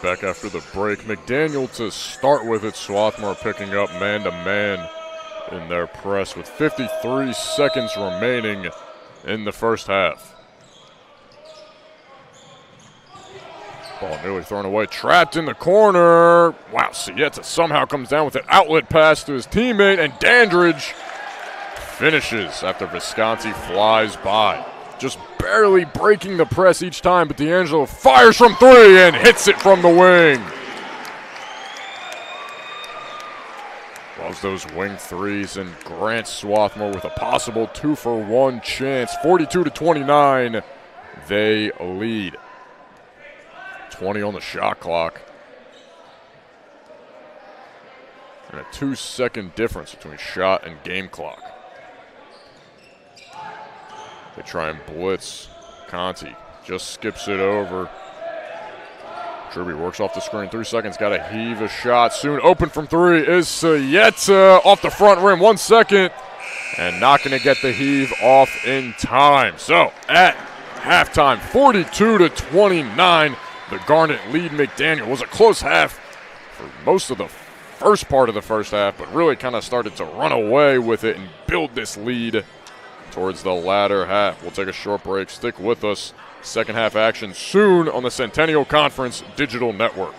Back after the break, McDaniel to start with it. Swarthmore picking up man-to-man in their press with 53 seconds remaining in the first half. Ball nearly thrown away, trapped in the corner. Wow, Sieta somehow comes down with an outlet pass to his teammate, and Dandridge finishes after Visconti flies by. Just barely breaking the press each time, but D'Angelo fires from three and hits it from the wing. Loves those wing threes and grants Swarthmore with a possible 2-for-1 chance. 42-29, they lead. 20 on the shot clock. And a 2-second difference between shot and game clock. They try and blitz. Conti just skips it over. Truby works off the screen. 3 seconds. Got to heave a shot. Soon open from three is Sieta off the front rim. 1 second. And not going to get the heave off in time. So at halftime, 42-29. The Garnet lead McDaniel. It was a close half for most of the first part of the first half, but really kind of started to run away with it and build this lead towards the latter half. We'll take a short break. Stick with us. Second half action soon on the Centennial Conference Digital Network.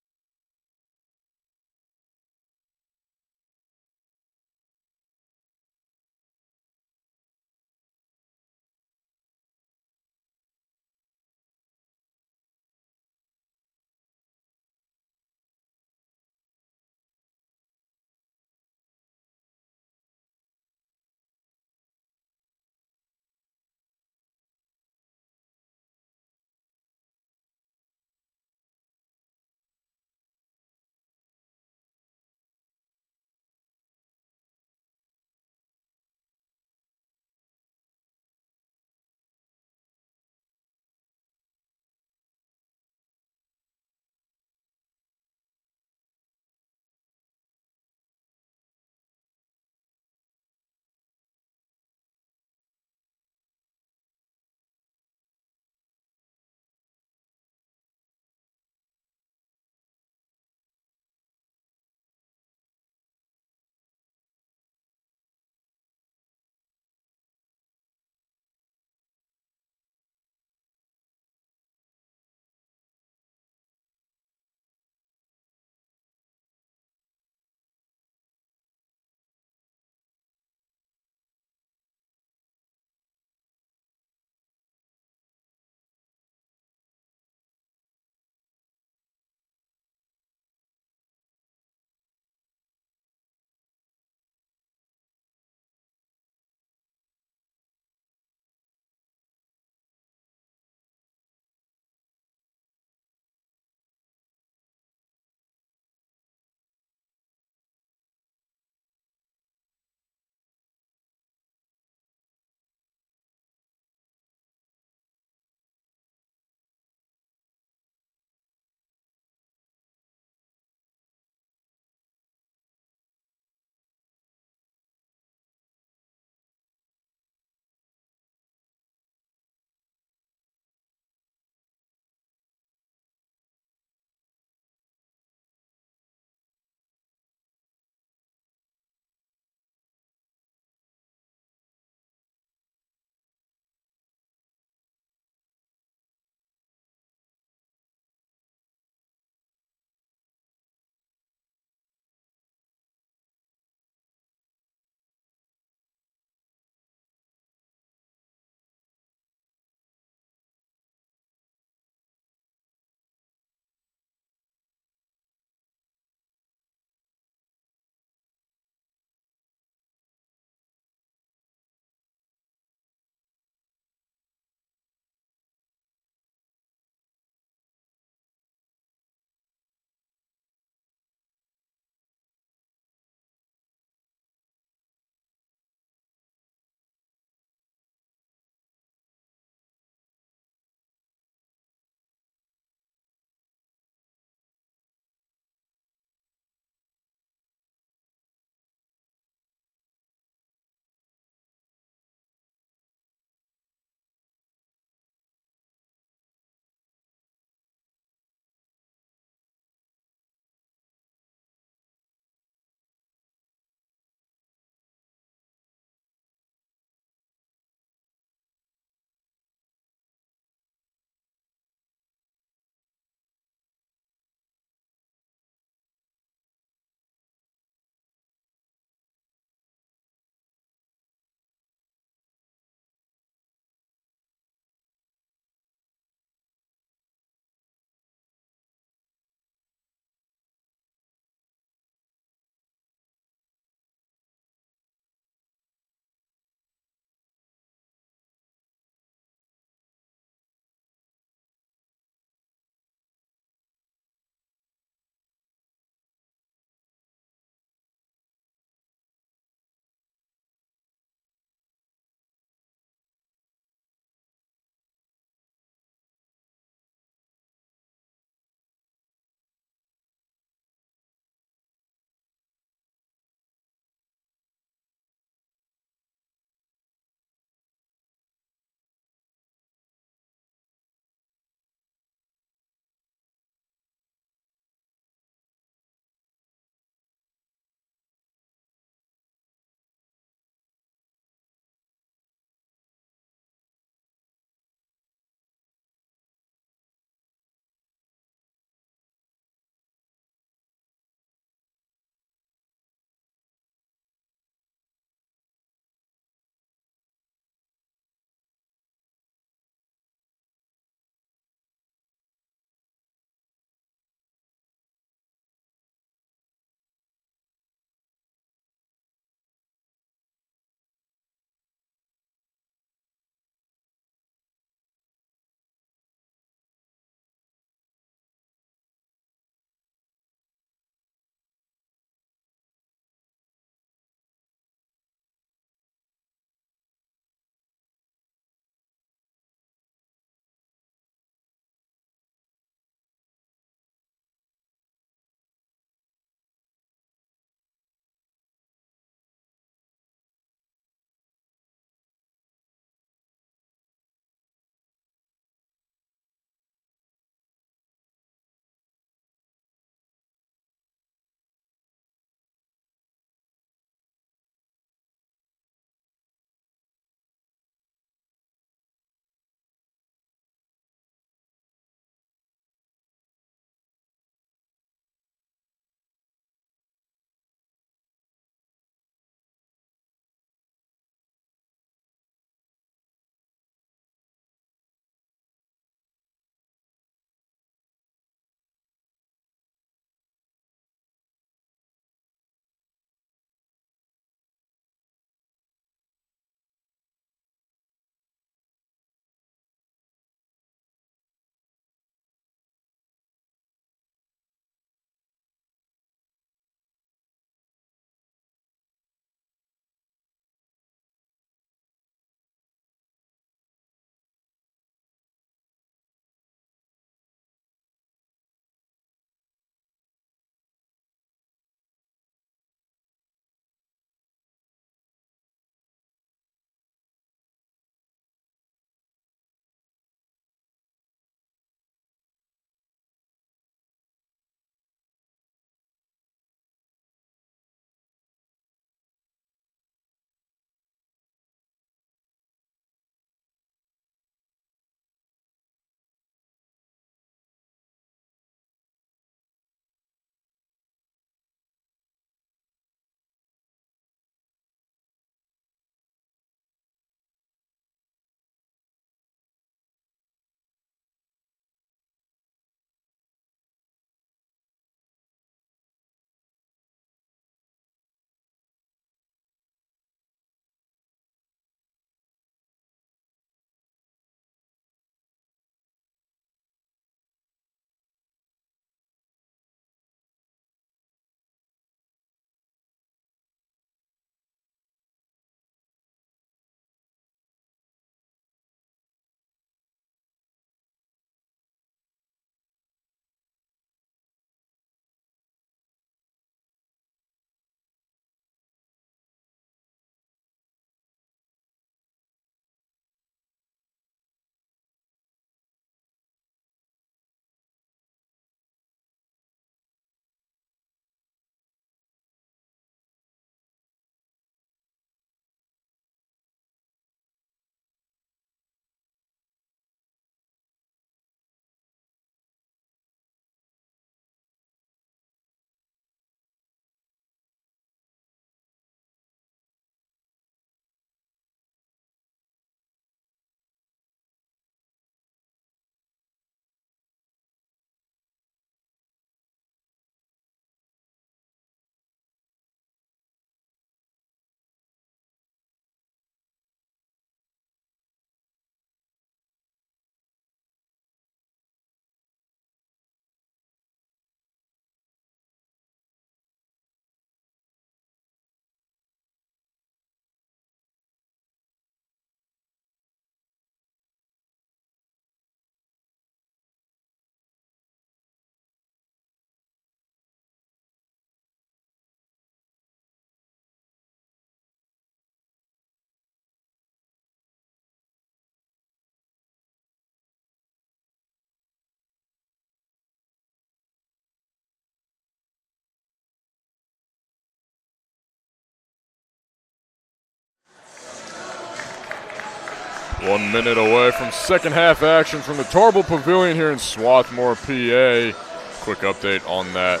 1 minute away from second half action from the Tarbell Pavilion here in Swarthmore, PA. Quick update on that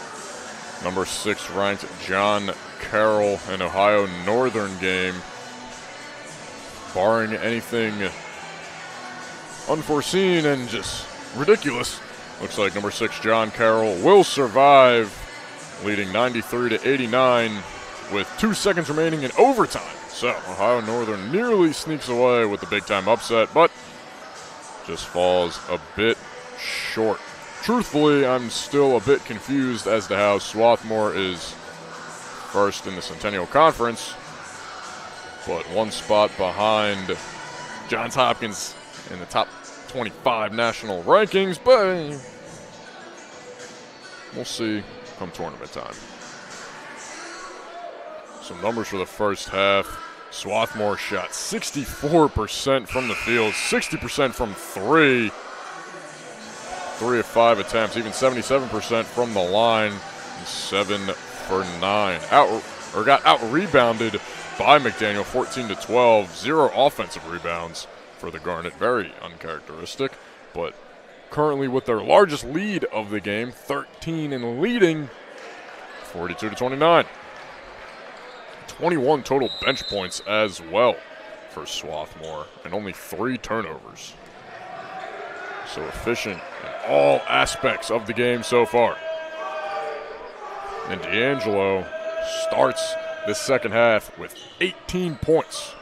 number 6 ranked John Carroll and Ohio Northern game. Barring anything unforeseen and just ridiculous, looks like number 6 John Carroll will survive, leading 93-89 with 2 seconds remaining in overtime. So Ohio Northern nearly sneaks away with the big-time upset, but just falls a bit short. Truthfully, I'm still a bit confused as to how Swarthmore is first in the Centennial Conference, but 1 spot behind Johns Hopkins in the top 25 national rankings, but we'll see come tournament time. Some numbers for the first half. Swarthmore shot 64% from the field, 60% from 3. 3 of 5 attempts, even 77% from the line, and 7 for 9. Got out-rebounded by McDaniel, 14-12. 0 offensive rebounds for the Garnet, very uncharacteristic. But currently with their largest lead of the game, 13 and leading, 42-29. 21 total bench points as well for Swarthmore, and only 3 turnovers. So efficient in all aspects of the game so far. And D'Angelo starts the second half with 18 points.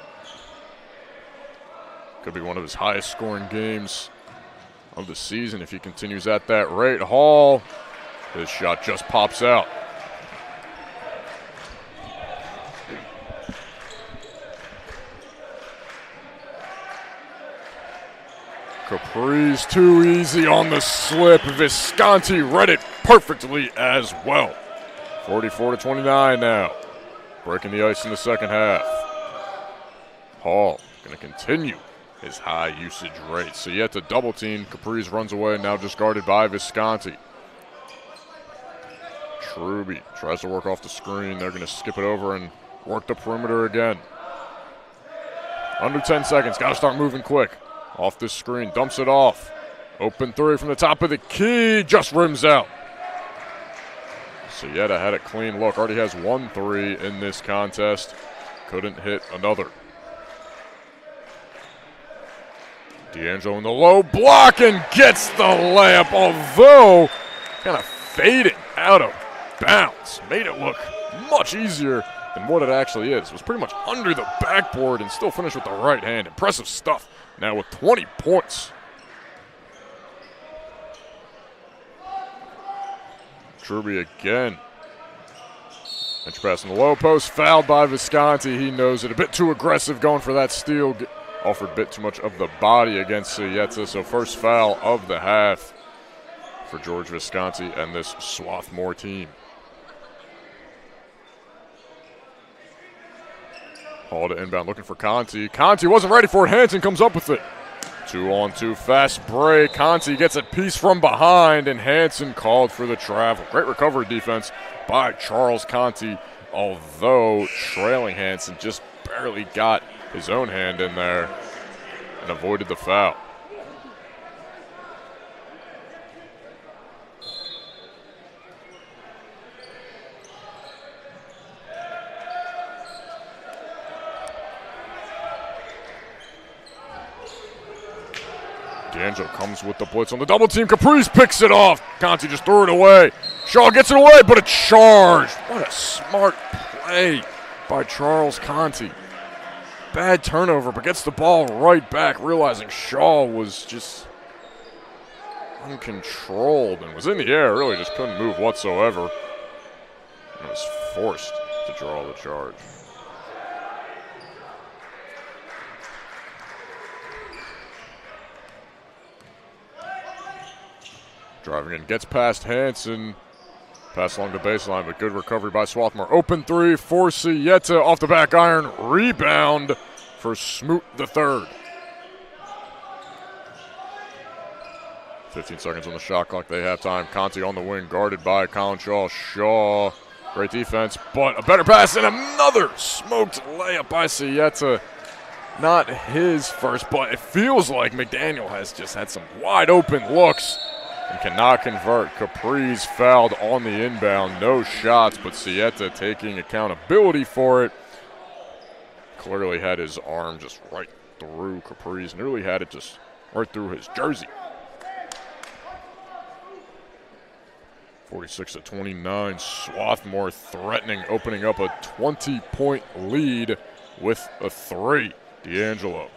Could be one of his highest scoring games of the season if he continues at that rate. Hall, his shot just pops out. Capri's too easy on the slip. Visconti read it perfectly as well. 44-29 now. Breaking the ice in the second half. Hall going to continue his high usage rate. So yet to double team. Capri's runs away, now just guarded by Visconti. Truby tries to work off the screen. They're going to skip it over and work the perimeter again. Under 10 seconds. Got to start moving quick. Off this screen, dumps it off. Open 3 from the top of the key, just rims out. Sieta had a clean look, already has 1 3 in this contest. Couldn't hit another. D'Angelo in the low block and gets the layup, although kind of fading out of bounds. Made it look much easier than what it actually is. It was pretty much under the backboard and still finished with the right hand. Impressive stuff. Now with 20 points. Truby again. Bench pass in the low post, fouled by Visconti. He knows it. A bit too aggressive going for that steal. Offered a bit too much of the body against Sieta. So first foul of the half for George Visconti and this Swarthmore team. Hall to inbound, looking for Conti. Conti wasn't ready for it. Hansen comes up with it. 2-on-2 fast break. Conti gets a piece from behind, and Hansen called for the travel. Great recovery defense by Charles Conti, although trailing Hansen just barely got his own hand in there and avoided the foul. D'Angelo comes with the blitz on the double team. Caprice picks it off. Conti just threw it away. Shaw gets it away, but a charge. What a smart play by Charles Conti. Bad turnover, but gets the ball right back, realizing Shaw was just uncontrolled and was in the air, really just couldn't move whatsoever. And was forced to draw the charge. Driving in, gets past Hansen. Pass along the baseline, but good recovery by Swarthmore. Open 3 for Sieta off the back iron. Rebound for Smoot the third. 15 seconds on the shot clock. They have time. Conti on the wing, guarded by Colin Shaw. Shaw, great defense, but a better pass and another smoked layup by Sieta. not his first, but it feels like McDaniel has just had some wide open looks and cannot convert. Capri's fouled on the inbound. No shots, but Sieta taking accountability for it. Clearly had his arm just right through Capri's, nearly had it just right through his jersey. 46-29, Swarthmore threatening, opening up a 20-point lead with a three. D'Angelo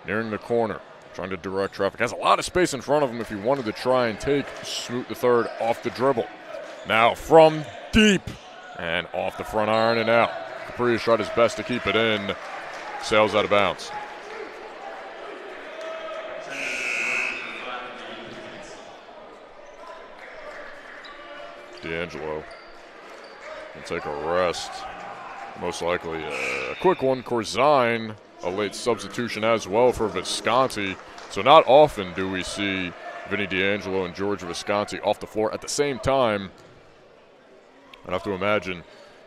nearing the corner, trying to direct traffic. Has a lot of space in front of him if he wanted to try and take Smoot the third off the dribble. Now from deep and off the front iron and out. Capri has tried his best to keep it in. Sails out of bounds. D'Angelo will take a rest. Most likely a quick one. Corzine, a late substitution as well for Visconti. So not often do we see Vinny D'Angelo and George Visconti off the floor at the same time. I'd have to imagine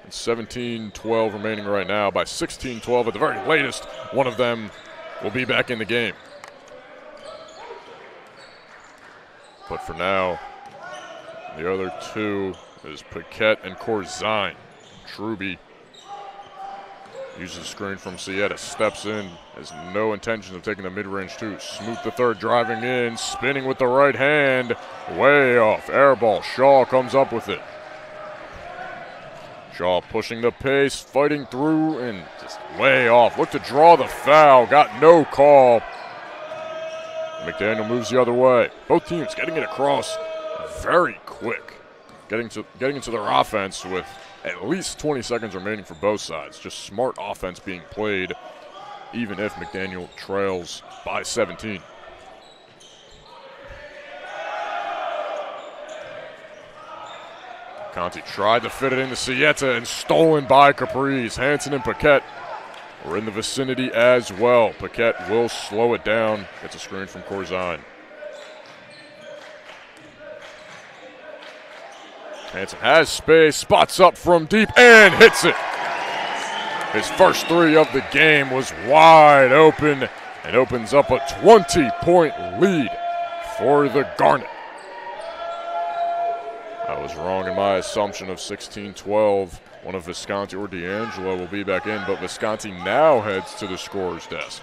17-12 remaining right now. By 16-12 at the very latest, one of them will be back in the game. But for now, the other two is Paquette and Corzine. Truby uses the screen from Sieta, steps in, has no intention of taking the mid-range two. Smoot the third driving in, spinning with the right hand, way off, air ball. Shaw comes up with it. Shaw pushing the pace, fighting through, and just way off. Looked to draw the foul, got no call. McDaniel moves the other way. Both teams getting it across very quick, getting into their offense with at least 20 seconds remaining for both sides. Just smart offense being played, even if McDaniel trails by 17. Conti tried to fit it into Sieta and stolen by Capri's. Hansen and Paquette were in the vicinity as well. Paquette will slow it down. Gets a screen from Corzine. Hansen has space, spots up from deep, and hits it. His first three of the game was wide open and opens up a 20-point lead for the Garnet. I was wrong in my assumption of 16-12. One of Visconti or D'Angelo will be back in, but Visconti now heads to the scorer's desk.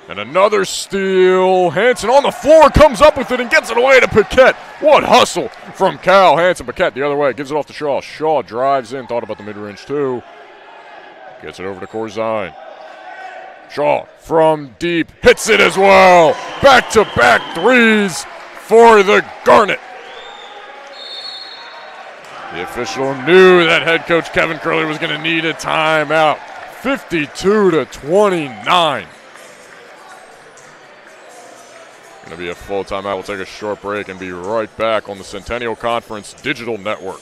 And another steal. Hansen on the floor, comes up with it and gets it away to Paquette. What hustle from Cal. Hansen, Paquette the other way, gives it off to Shaw. Shaw drives in, thought about the mid-range too. Gets it over to Corzine. Shaw from deep, hits it as well. Back-to-back threes for the Garnet. The official knew that head coach Kevin Curley was going to need a timeout. 52-29. Going to be a full timeout. We'll take a short break and be right back on the Centennial Conference Digital Network.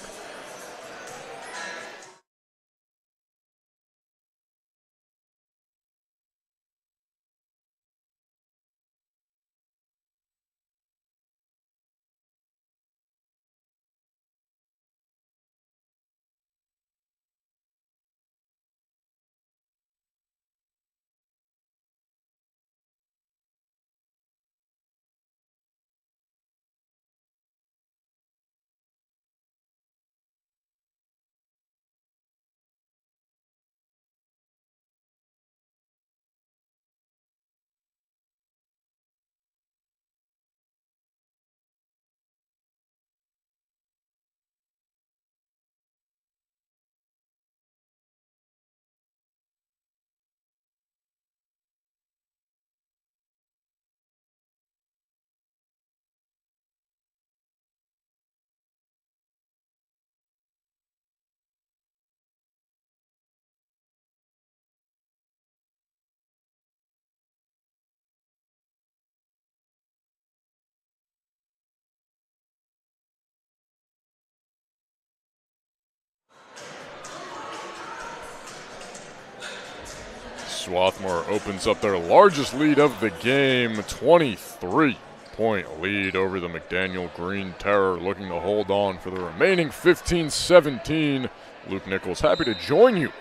Swarthmore opens up their largest lead of the game, 23-point lead over the McDaniel Green Terror, looking to hold on for the remaining 15-17. Luke Nichols happy to join you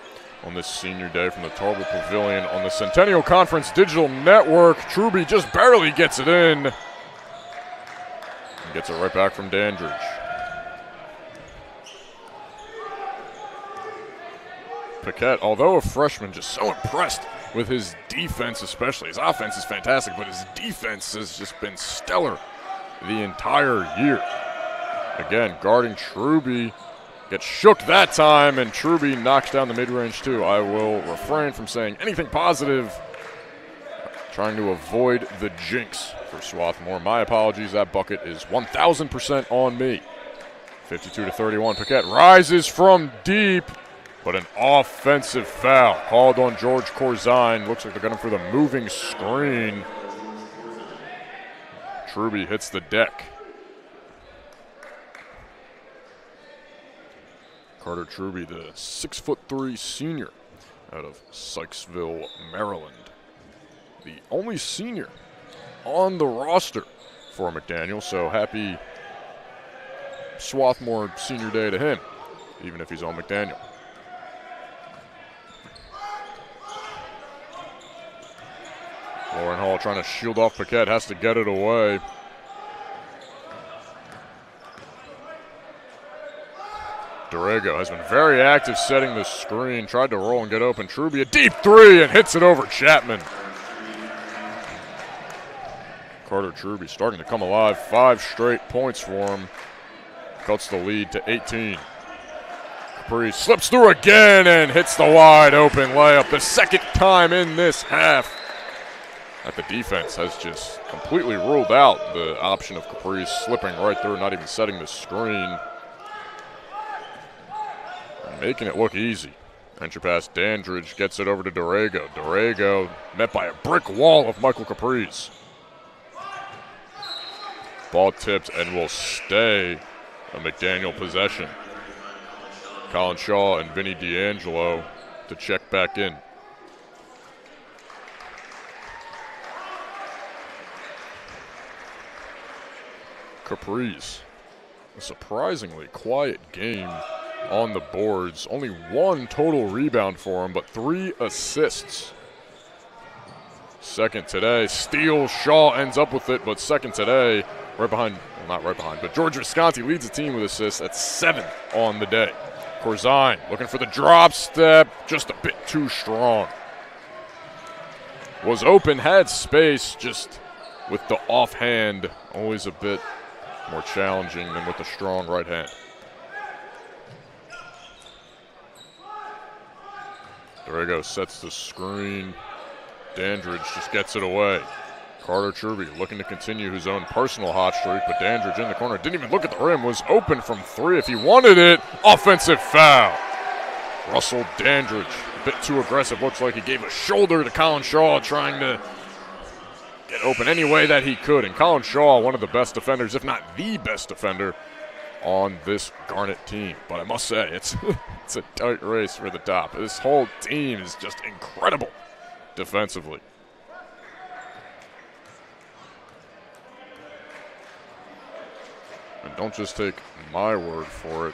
on this senior day from the Tarble Pavilion on the Centennial Conference Digital Network. Truby just barely gets it in. Gets it right back from Dandridge. Paquette, although a freshman, just so impressed with his defense especially. His offense is fantastic, but his defense has just been stellar the entire year. Again, guarding Truby. Gets shook that time, and Truby knocks down the mid-range too. I will refrain from saying anything positive, trying to avoid the jinx for Swarthmore. My apologies, that bucket is 1,000% on me. 52-31, Paquette rises from deep, but an offensive foul called on George Corzine. Looks like they're going for the moving screen. Truby hits the deck. Carter Truby, the 6'3" senior out of Sykesville, Maryland. The only senior on the roster for McDaniel, so happy Swarthmore senior day to him, even if he's on McDaniel. Lauren Hall trying to shield off Paquette, has to get it away. Dorrego has been very active setting the screen, tried to roll and get open. Truby, a deep three, and hits it over Chapman. Carter Truby starting to come alive. 5 straight points for him. Cuts the lead to 18. Capri slips through again and hits the wide open layup. The second time in this half that the defense has just completely ruled out the option of Capri slipping right through, not even setting the screen. Making it look easy. Entry pass, Dandridge gets it over to Dorrego. Dorrego met by a brick wall of Michael Capri's. Ball tipped and will stay a McDaniel possession. Colin Shaw and Vinny D'Angelo to check back in. Capri's, a surprisingly quiet game on the boards. Only 1 total rebound for him, but 3 assists. Second today. Steele, Shaw ends up with it, but second today. Right behind, well, not right behind, but George Visconti leads the team with assists at 7 on the day. Corzine looking for the drop step, just a bit too strong. Was open, had space, just with the offhand, always a bit more challenging than with the strong right hand. Dorrego sets the screen. Dandridge just gets it away. Carter Truby looking to continue his own personal hot streak, but Dandridge in the corner didn't even look at the rim, was open from 3 if he wanted it. Offensive foul. Russell Dandridge, a bit too aggressive. Looks like he gave a shoulder to Colin Shaw, trying to get open any way that he could. And Colin Shaw, one of the best defenders, if not the best defender on this Garnet team. But I must say, it's a tight race for the top. This whole team is just incredible defensively. And don't just take my word for it.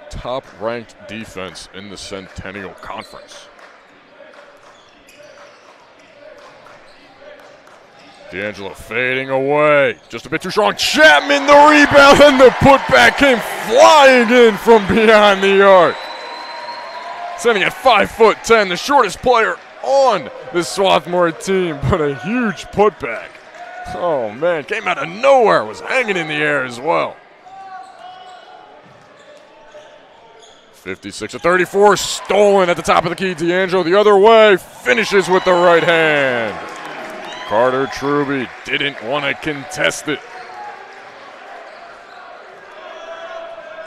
Top-ranked defense in the Centennial Conference. D'Angelo fading away. Just a bit too strong. Chapman, the rebound, and the putback came flying in from beyond the arc. Sending at 5'10", the shortest player on the Swarthmore team, but a huge putback. Oh, man, came out of nowhere, was hanging in the air as well. 56-34, stolen at the top of the key. D'Angelo the other way, finishes with the right hand. Carter Truby didn't want to contest it.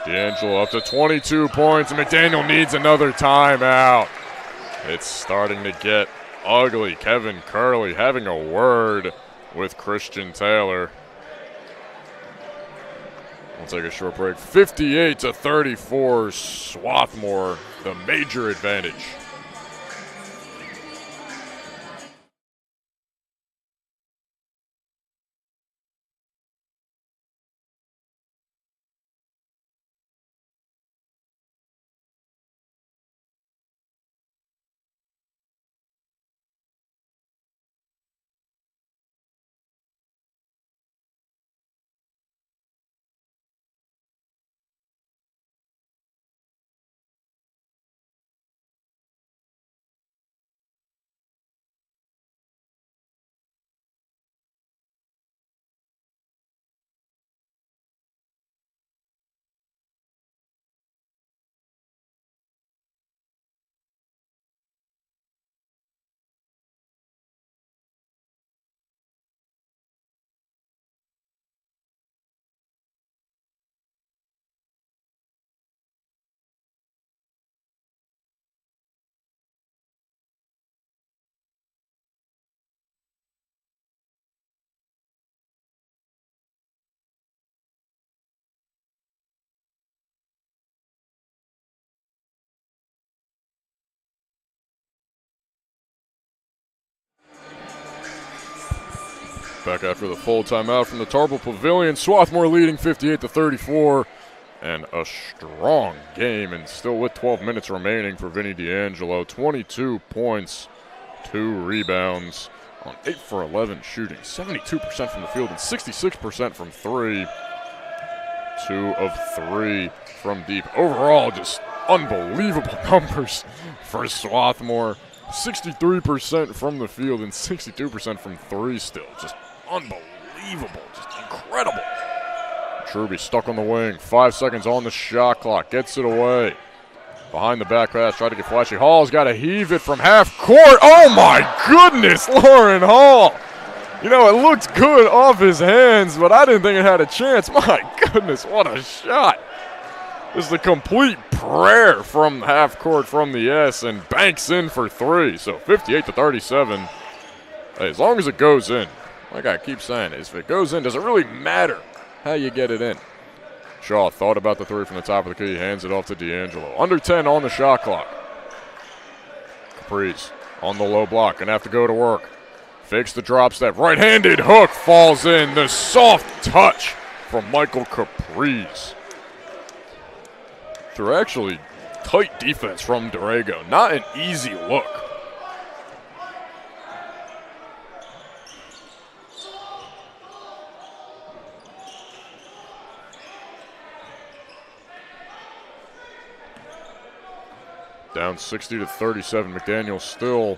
D'Angelo up to 22 points, and McDaniel needs another timeout. It's starting to get ugly. Kevin Curley having a word with Christian Taylor. We'll take a short break. 58-34, Swarthmore, the major advantage. Back after the full timeout from the Tarbell Pavilion. Swarthmore leading 58-34. And a strong game, and still with 12 minutes remaining for Vinny D'Angelo. 22 points, 2 rebounds on 8 for 11 shooting. 72% from the field and 66% from 3. 2 of 3 from deep. Overall, just unbelievable numbers for Swarthmore. 63% from the field and 62% from 3 still. Just unbelievable, just incredible. Truby stuck on the wing, 5 seconds on the shot clock, gets it away. Behind the back pass, tried to get flashy. Hall's got to heave it from half court. Oh my goodness, Lauren Hall. You know, it looked good off his hands, but I didn't think it had a chance. My goodness, what a shot. This is a complete prayer from half court from the S, and banks in for 3. So 58-37. As long as it goes in, like I keep saying, if it goes in, does it really matter how you get it in? Shaw thought about the 3 from the top of the key, hands it off to D'Angelo. Under 10 on the shot clock. Caprice on the low block, gonna have to go to work. Fakes the drop step, right-handed hook falls in. The soft touch from Michael Caprice. Through actually tight defense from Dorrego. Not an easy look. Down 60-37. McDaniel still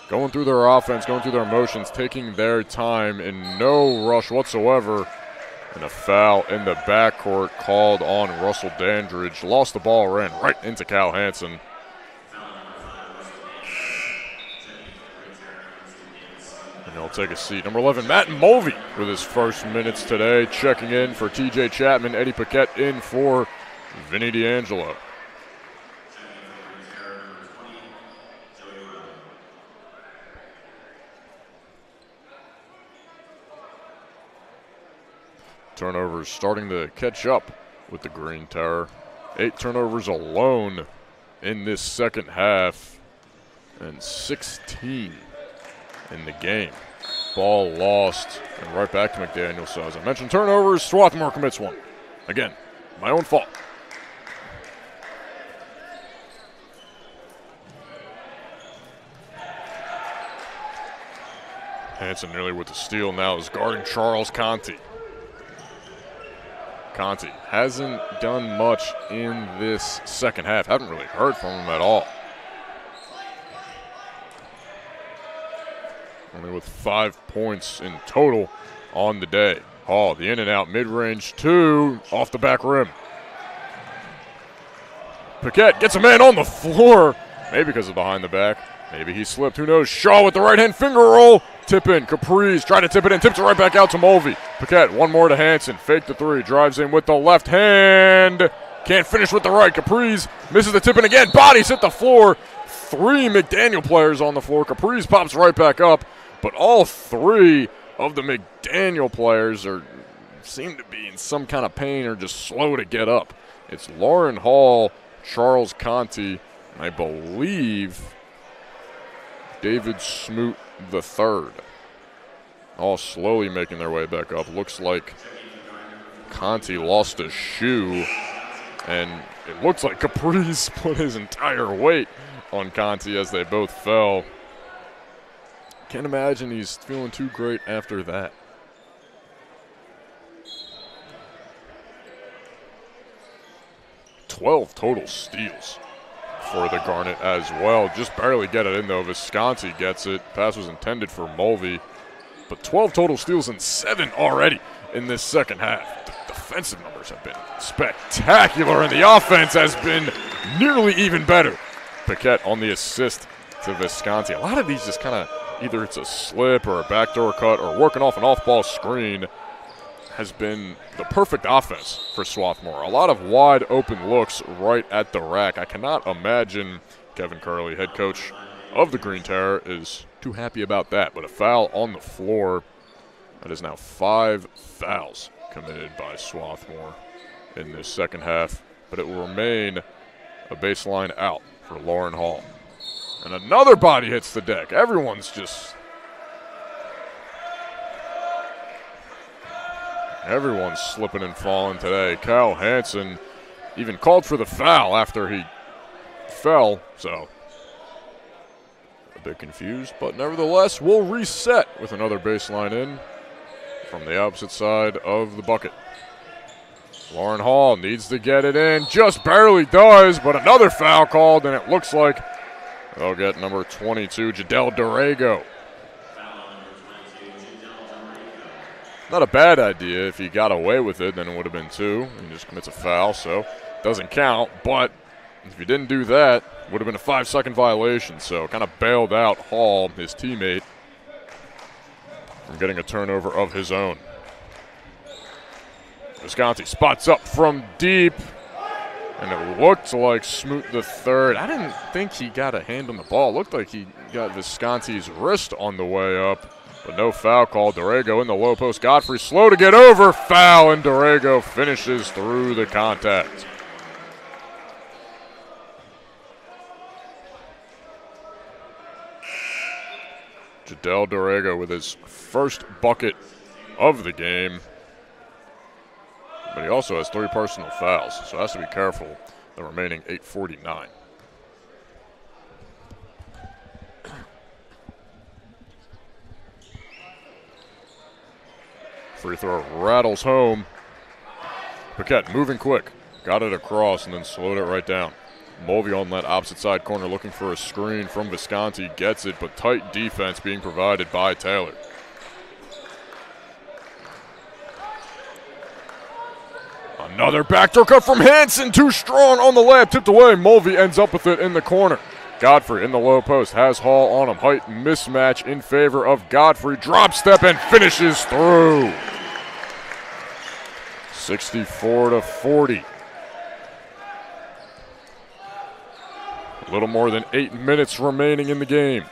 going through their offense, going through their motions, taking their time in no rush whatsoever. And a foul in the backcourt called on Russell Dandridge. Lost the ball, ran right into Cal Hansen. And he'll take a seat. Number 11, Matt Mulvey with his first minutes today. Checking in for TJ Chapman. Eddie Paquette in for Vinny D'Angelo. Turnovers starting to catch up with the Green Terror. 8 turnovers alone in this second half, and 16 in the game. Ball lost, and right back to McDaniel. So as I mentioned, turnovers, Swarthmore commits 1. Again, my own fault. Hansen nearly with the steal now is guarding Charles Conti. Conti hasn't done much in this second half. Haven't really heard from him at all. Only with 5 points in total on the day. Hall, the in and out mid-range 2 off the back rim. Paquette gets a man on the floor. Maybe because of behind the back. Maybe he slipped. Who knows? Shaw with the right hand finger roll. Tip in. Caprice trying to tip it in. Tips it right back out to Mulvey. Paquette, one more to Hansen. Fake the 3. Drives in with the left hand. Can't finish with the right. Caprice misses the tip in again. Bodies hit the floor. 3 McDaniel players on the floor. Caprice pops right back up. But all 3 of the McDaniel players seem to be in some kind of pain or just slow to get up. It's Lauren Hall, Charles Conti, and I believe David Smoot III. All slowly making their way back up. Looks like Conti lost a shoe, and it looks like Caprice put his entire weight on Conti as they both fell. Can't imagine he's feeling too great after that. $12 total steals for the Garnet as well. Just barely get it in though. Visconti gets it. Pass was intended for Mulvey. But 12 total steals and 7 already in this second half. The defensive numbers have been spectacular, and the offense has been nearly even better. Paquette on the assist to Visconti. A lot of these just kind of, either it's a slip or a backdoor cut or working off an off-ball screen, has been the perfect offense for Swarthmore. A lot of wide open looks right at the rack. I cannot imagine Kevin Curley, head coach of the Green Terror, is too happy about that. But a foul on the floor. That is now 5 fouls committed by Swarthmore in this second half. But it will remain a baseline out for Lauren Hall. And another body hits the deck. Everyone's just Everyone's slipping and falling today. Kyle Hansen even called for the foul after he fell, so a bit confused, but nevertheless, we'll reset with another baseline in from the opposite side of the bucket. Lauren Hall needs to get it in, just barely does, but another foul called, and it looks like they'll get number 22, Jadel Dorrego. Not a bad idea. If he got away with it, then it would have been 2. He just commits a foul, so it doesn't count, but if he didn't do that, it would have been a 5-second violation, so kind of bailed out Hall, his teammate, from getting a turnover of his own. Visconti spots up from deep, and it looked like Smoot the third. I didn't think he got a hand on the ball. It looked like he got Visconti's wrist on the way up, but no foul called. Dorrego in the low post. Godfrey slow to get over. Foul, and Dorrego finishes through the contact. Jadel Dorrego with his first bucket of the game. But he also has 3 personal fouls, so has to be careful the remaining 8:49. Free throw rattles home. Paquette moving quick. Got it across and then slowed it right down. Mulvey on that opposite side corner looking for a screen from Visconti. Gets it, but tight defense being provided by Taylor. Another backdoor cut from Hansen, too strong on the layup, tipped away. Mulvey ends up with it in the corner. Godfrey in the low post, has Hall on him. Height mismatch in favor of Godfrey. Drop step and finishes through. 64-40. A little more than 8 minutes remaining in the game.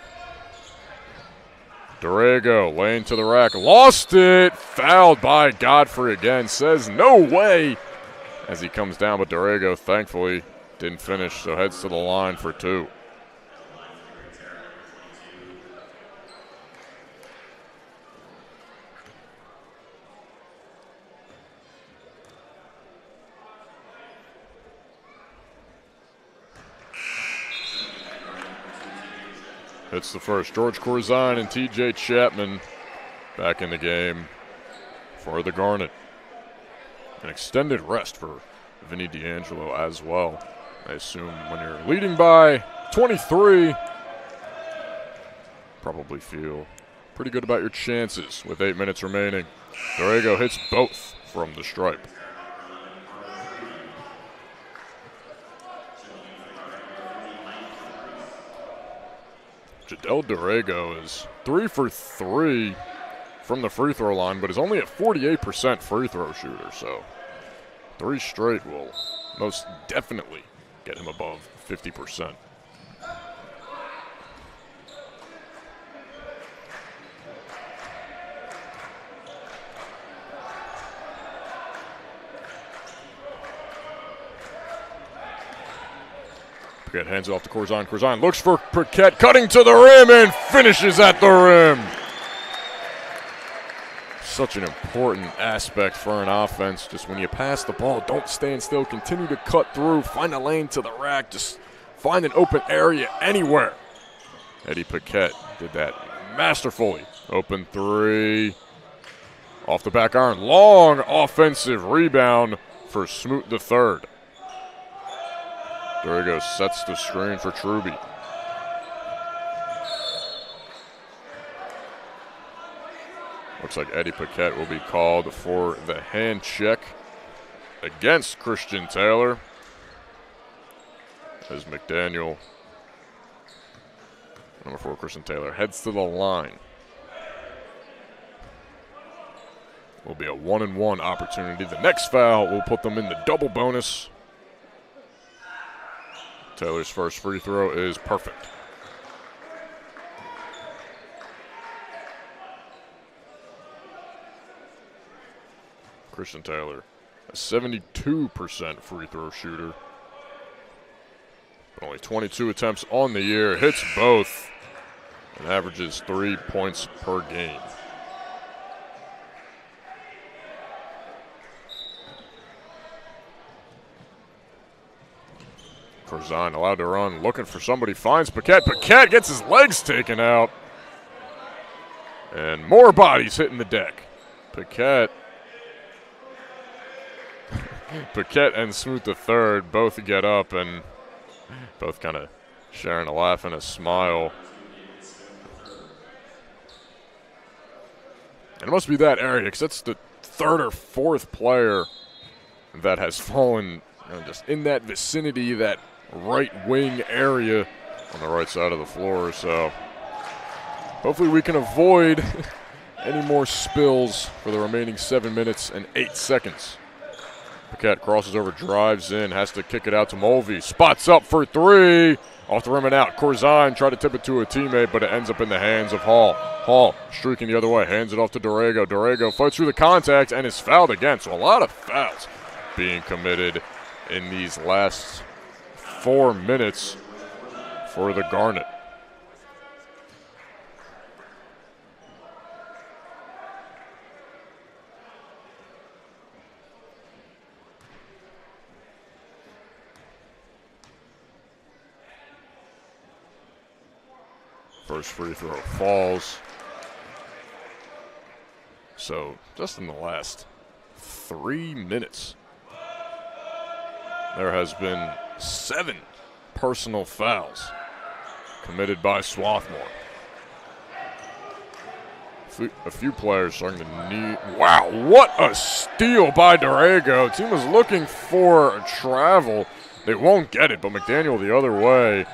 Dorrego lane to the rack, lost it, fouled by Godfrey again, says no way as he comes down, but Dorrego thankfully didn't finish, so heads to the line for 2. Hits the first. George Corzine and TJ Chapman back in the game for the Garnet. An extended rest for Vinny D'Angelo as well. I assume when you're leading by 23, probably feel pretty good about your chances with 8 minutes remaining. Dorrego hits both from the stripe. Jadel Dorrego is 3 for 3 from the free throw line, but is only a 48% free throw shooter, so 3 straight will most definitely get him above 50%. Paquette hands it off to Corzine. Corzine looks for Paquette, cutting to the rim and finishes at the rim. Such an important aspect for an offense. Just when you pass the ball, don't stand still. Continue to cut through. Find a lane to the rack. Just find an open area anywhere. Eddie Paquette did that masterfully. Open 3. Off the back iron. Long offensive rebound for Smoot the third. Dorrego sets the screen for Truby. Looks like Eddie Paquette will be called for the hand check against Christian Taylor. As McDaniel, number 4, Christian Taylor, heads to the line. Will be a 1-and-1 opportunity. The next foul will put them in the double bonus. Taylor's first free throw is perfect. Christian Taylor, a 72% free throw shooter. But only 22 attempts on the year, hits both, and averages 3 points per game. Corzine allowed to run, looking for somebody, finds Paquette. Paquette gets his legs taken out. And more bodies hitting the deck. Paquette and Smoot the third both get up and both kind of sharing a laugh and a smile. And it must be that area because that's the third or fourth player that has fallen just in that vicinity, that right wing area on the right side of the floor. So hopefully we can avoid any more spills for the remaining 7 minutes and 8 seconds. Paquette crosses over, drives in, has to kick it out to Mulvey. Spots up for three. Off the rim and out. Corzine tried to tip it to a teammate, but it ends up in the hands of Hall. Hall streaking the other way, hands it off to Dorrego. Dorrego fights through the contact and is fouled again. So a lot of fouls being committed in these last 4 minutes for the Garnet. First free throw falls. So just in the last 3 minutes, there has been 7 personal fouls committed by Swarthmore. A few players starting to need. Wow, what a steal by Dorrego. Team was looking for a travel. They won't get it, but McDaniel the other way,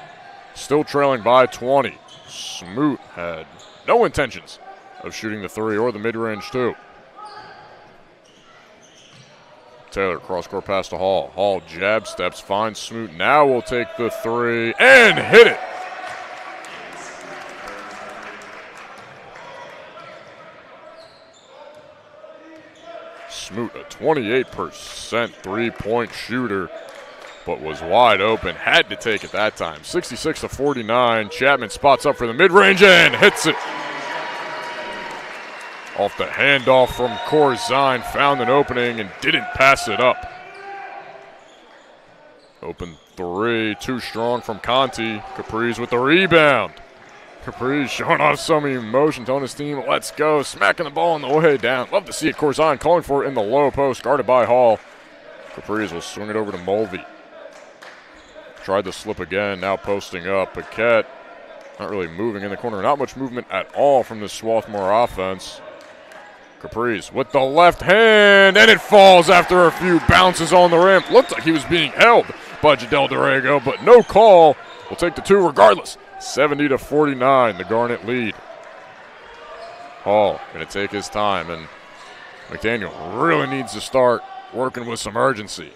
still trailing by 20. Smoot had no intentions of shooting the three or the mid-range too. Taylor cross-court pass to Hall. Hall jab steps, finds Smoot. Now will take the three and hit it. Smoot, a 28% three-point shooter, but was wide open, had to take it that time. 66-49, Chapman spots up for the mid-range and hits it. Off the handoff from Corzine, found an opening and didn't pass it up. Open three, too strong from Conti. Capri's with the rebound. Capri showing off some emotion, telling his team, let's go, smacking the ball on the way down. Love to see it. Corzine calling for it in the low post, guarded by Hall. Capri's will swing it over to Mulvey. Tried to slip again, now posting up. Paquette not really moving in the corner. Not much movement at all from the Swarthmore offense. Capri's with the left hand, and it falls after a few bounces on the rim. Looked like he was being held by Jadel Dorrego, but no call. We'll take the two regardless. 70-49, the Garnet lead. Hall going to take his time, and McDaniel really needs to start working with some urgency.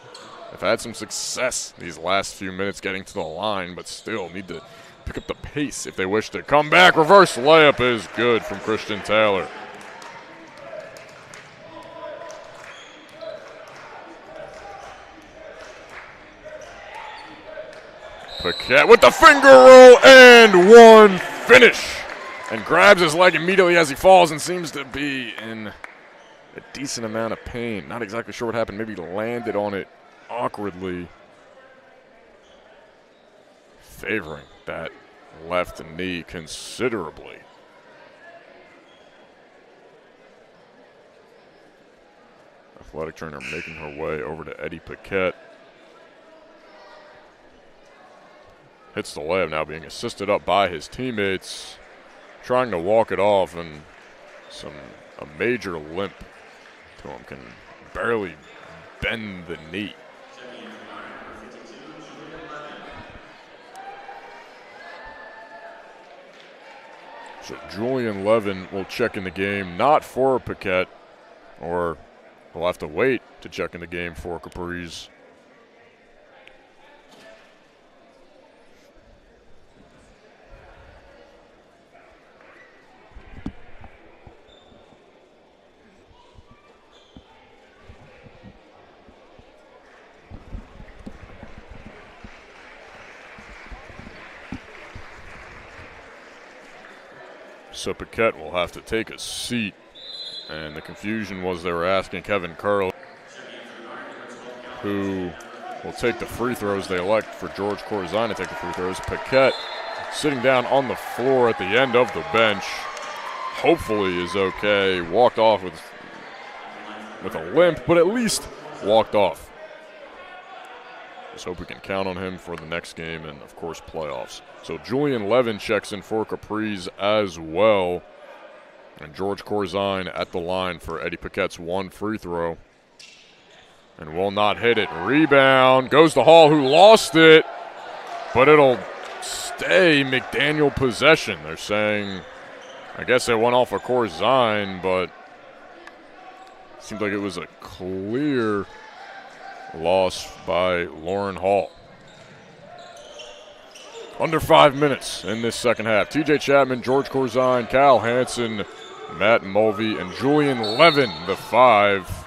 They've had some success these last few minutes getting to the line, but still need to pick up the pace if they wish to come back. Reverse layup is good from Christian Taylor. Paquette with the finger roll and one finish. And grabs his leg immediately as he falls and seems to be in a decent amount of pain. Not exactly sure what happened. Maybe landed on it awkwardly, favoring that left knee considerably. Athletic trainer making her way over to Eddie Paquette. Hits the layup, now being assisted up by his teammates, trying to walk it off, and a major limp to him, can barely bend the knee. So Julian Levin will check in the game, not for Paquette, or we'll have to wait to check in the game for Capri's. So Paquette will have to take a seat. And the confusion was they were asking Kevin Curley, who will take the free throws. They elect for George Corzine to take the free throws. Paquette sitting down on the floor at the end of the bench. Hopefully is okay. Walked off with a limp, but at least walked off. Just hope we can count on him for the next game and, of course, playoffs. So Julian Levin checks in for Capri's as well. And George Corzine at the line for Eddie Paquette's one free throw. And will not hit it. Rebound. Goes to Hall, who lost it. But it'll stay McDaniel possession. They're saying, I guess it went off of Corzine, but it seemed like it was a clear loss by Lauren Hall. Under 5 minutes in this second half. TJ Chapman, George Corzine, Cal Hansen, Matt Mulvey, and Julian Levin, the 5.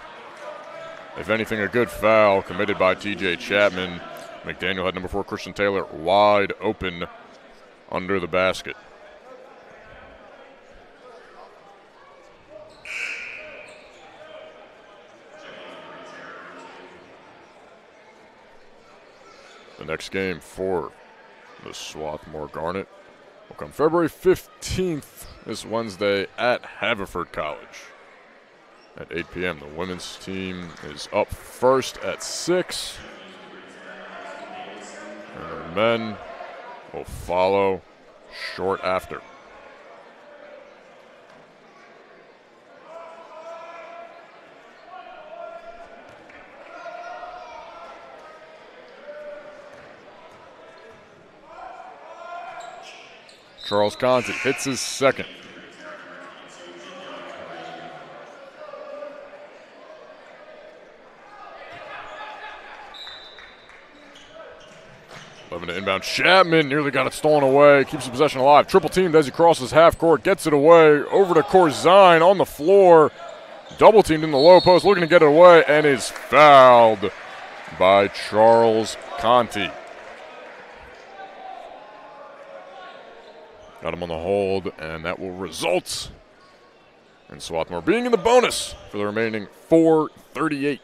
If anything, a good foul committed by TJ Chapman. McDaniel had number 4, Christian Taylor, wide open under the basket. The next game for the Swarthmore Garnet will come February 15th, this Wednesday, at Haverford College at 8 p.m. The women's team is up first at 6. And the men will follow short after. Charles Conti hits his second. Levin to inbound. Chapman nearly got it stolen away. Keeps the possession alive. Triple teamed as he crosses half court. Gets it away. Over to Corzine on the floor. Double teamed in the low post. Looking to get it away and is fouled by Charles Conti. Got him on the hold, and that will result in Swarthmore being in the bonus for the remaining 4:38.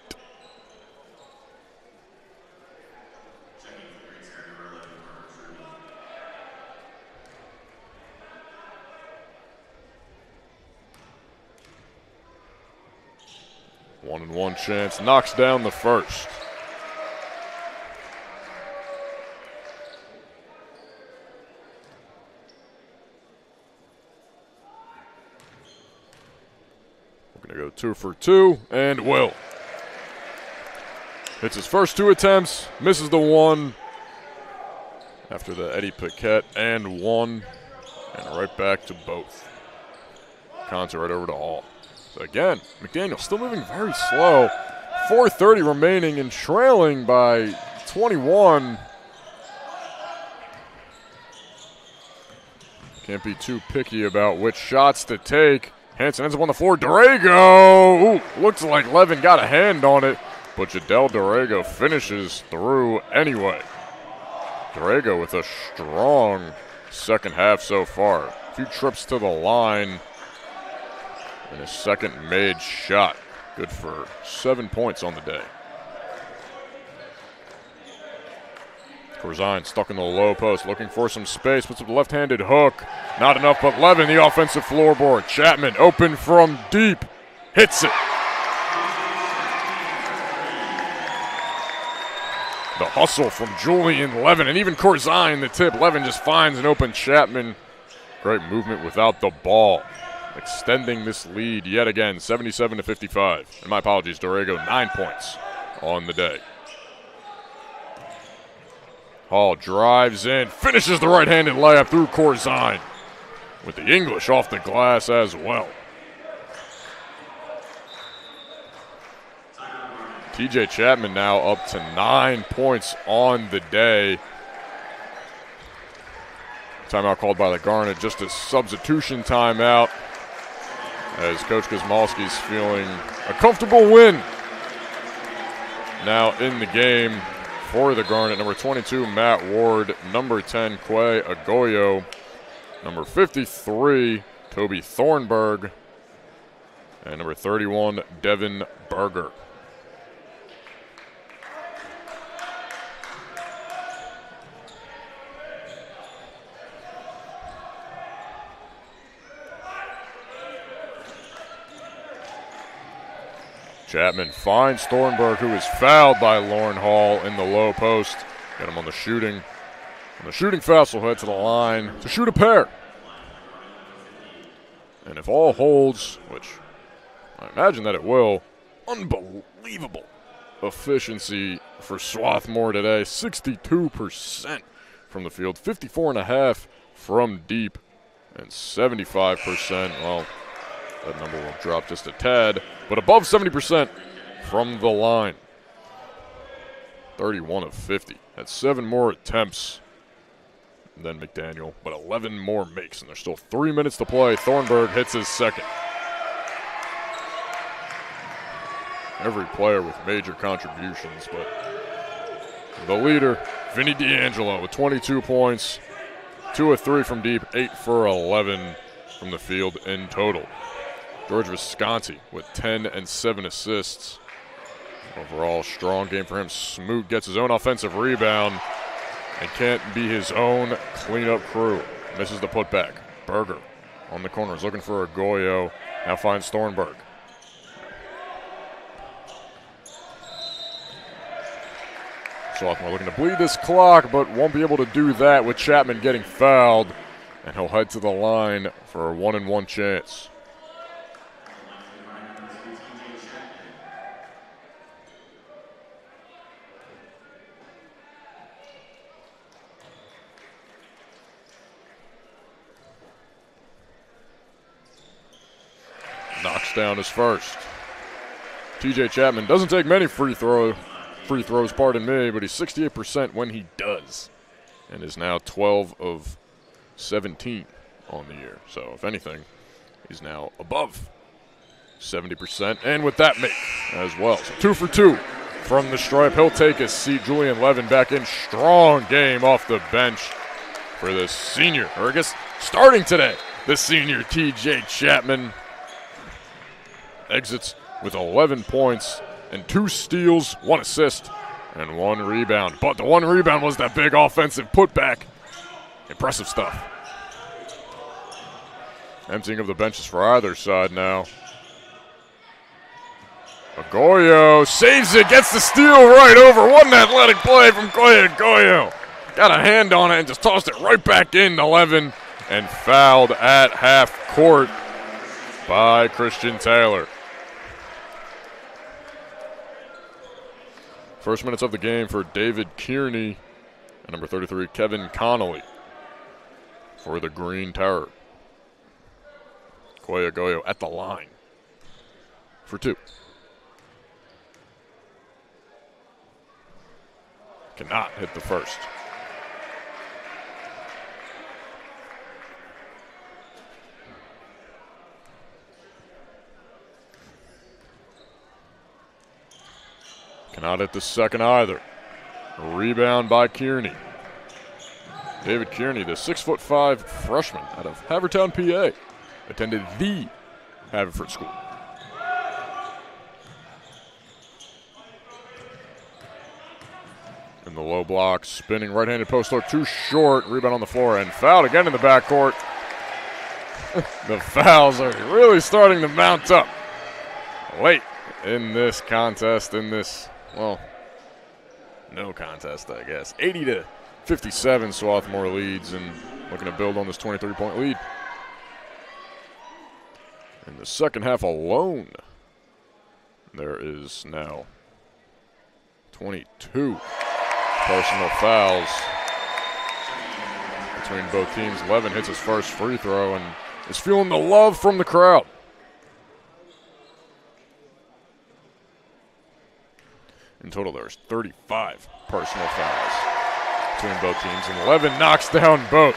One and one chance, knocks down the first. We're going to go 2 for 2, and will. Hits his first 2 attempts, misses the one after the Eddie Paquette and one, and right back to both. Conti right over to Hall. So again, McDaniel still moving very slow. 4:30 remaining and trailing by 21. Can't be too picky about which shots to take. Hansen ends up on the floor. Dorrego! Ooh, looks like Levin got a hand on it, but Jadel Dorrego finishes through anyway. Dorrego with a strong second half so far. A few trips to the line. And his second made shot. Good for 7 points on the day. Corzine stuck in the low post, looking for some space. Puts up the left-handed hook. Not enough, but Levin, the offensive floorboard. Chapman open from deep. Hits it. The hustle from Julian Levin, and even Corzine, the tip. Levin just finds an open Chapman. Great movement without the ball. Extending this lead yet again, 77-55. And my apologies, Dorrego, 9 points on the day. Hall drives in, finishes the right-handed layup through Corzine with the English off the glass as well. TJ Chapman now up to 9 points on the day. Timeout called by the Garnet, just a substitution timeout, as Coach Kosmalski's feeling a comfortable win now in the game for the Garnet. Number 22, Matt Ward. Number 10, Quay Agoyo. Number 53, Toby Thornburg. And number 31, Devin Berger. Chapman finds Thornburg, who is fouled by Lauren Hall in the low post. Get him on the shooting. On the shooting foul, so head to the line to shoot a pair. And if all holds, which I imagine that it will, unbelievable efficiency for Swarthmore today. 62% from the field, 54.5% from deep, and 75%, well, that number will drop just a tad, but above 70% from the line. 31 of 50. That's 7 more attempts than McDaniel, but 11 more makes, and there's still 3 minutes to play. Thornburg hits his second. Every player with major contributions, but the leader, Vinny D'Angelo, with 22 points, 2 of 3 from deep, 8 for 11 from the field in total. George Visconti with 10 and 7 assists. Overall, strong game for him. Smoot gets his own offensive rebound and can't be his own cleanup crew. Misses the putback. Berger on the corner is looking for a Goyo. Now finds Thornburg. Swarthmore looking to bleed this clock, but won't be able to do that with Chapman getting fouled. And he'll head to the line for a 1-and-1 chance. Knocks down his first. TJ Chapman doesn't take many free throws, pardon me, but he's 68% when he does, and is now 12 of 17 on the year. So if anything, he's now above 70%, and with that make as well. So 2 for 2 from the stripe. He'll take his seat. Julian Levin back in. Strong game off the bench for the senior, or I guess starting today, the senior TJ Chapman. Exits with 11 points and 2 steals, 1 assist, and 1 rebound. But the 1 rebound was that big offensive putback. Impressive stuff. Emptying of the benches for either side now. Goyo saves it, gets the steal right over. What an athletic play from Goyo. Got a hand on it and just tossed it right back in to Levin, and fouled at half court by Christian Taylor. First minutes of the game for David Kearney and number 33, Kevin Connolly, for the Green Terror. Goyo at the line for 2. Cannot hit the first. Cannot hit the second either. A rebound by Kearney. David Kearney, the 6'5" freshman out of Havertown, PA, attended the Haverford School. In the low block, spinning right-handed post look, too short. Rebound on the floor and fouled again in the backcourt. The fouls are really starting to mount up late in this contest, well, no contest, I guess. 80-57, Swarthmore leads, and looking to build on this 23-point lead. In the second half alone, there is now 22 personal fouls between both teams. Levin hits his first free throw and is feeling the love from the crowd. In total, there's 35 personal fouls between both teams, and Levin knocks down both.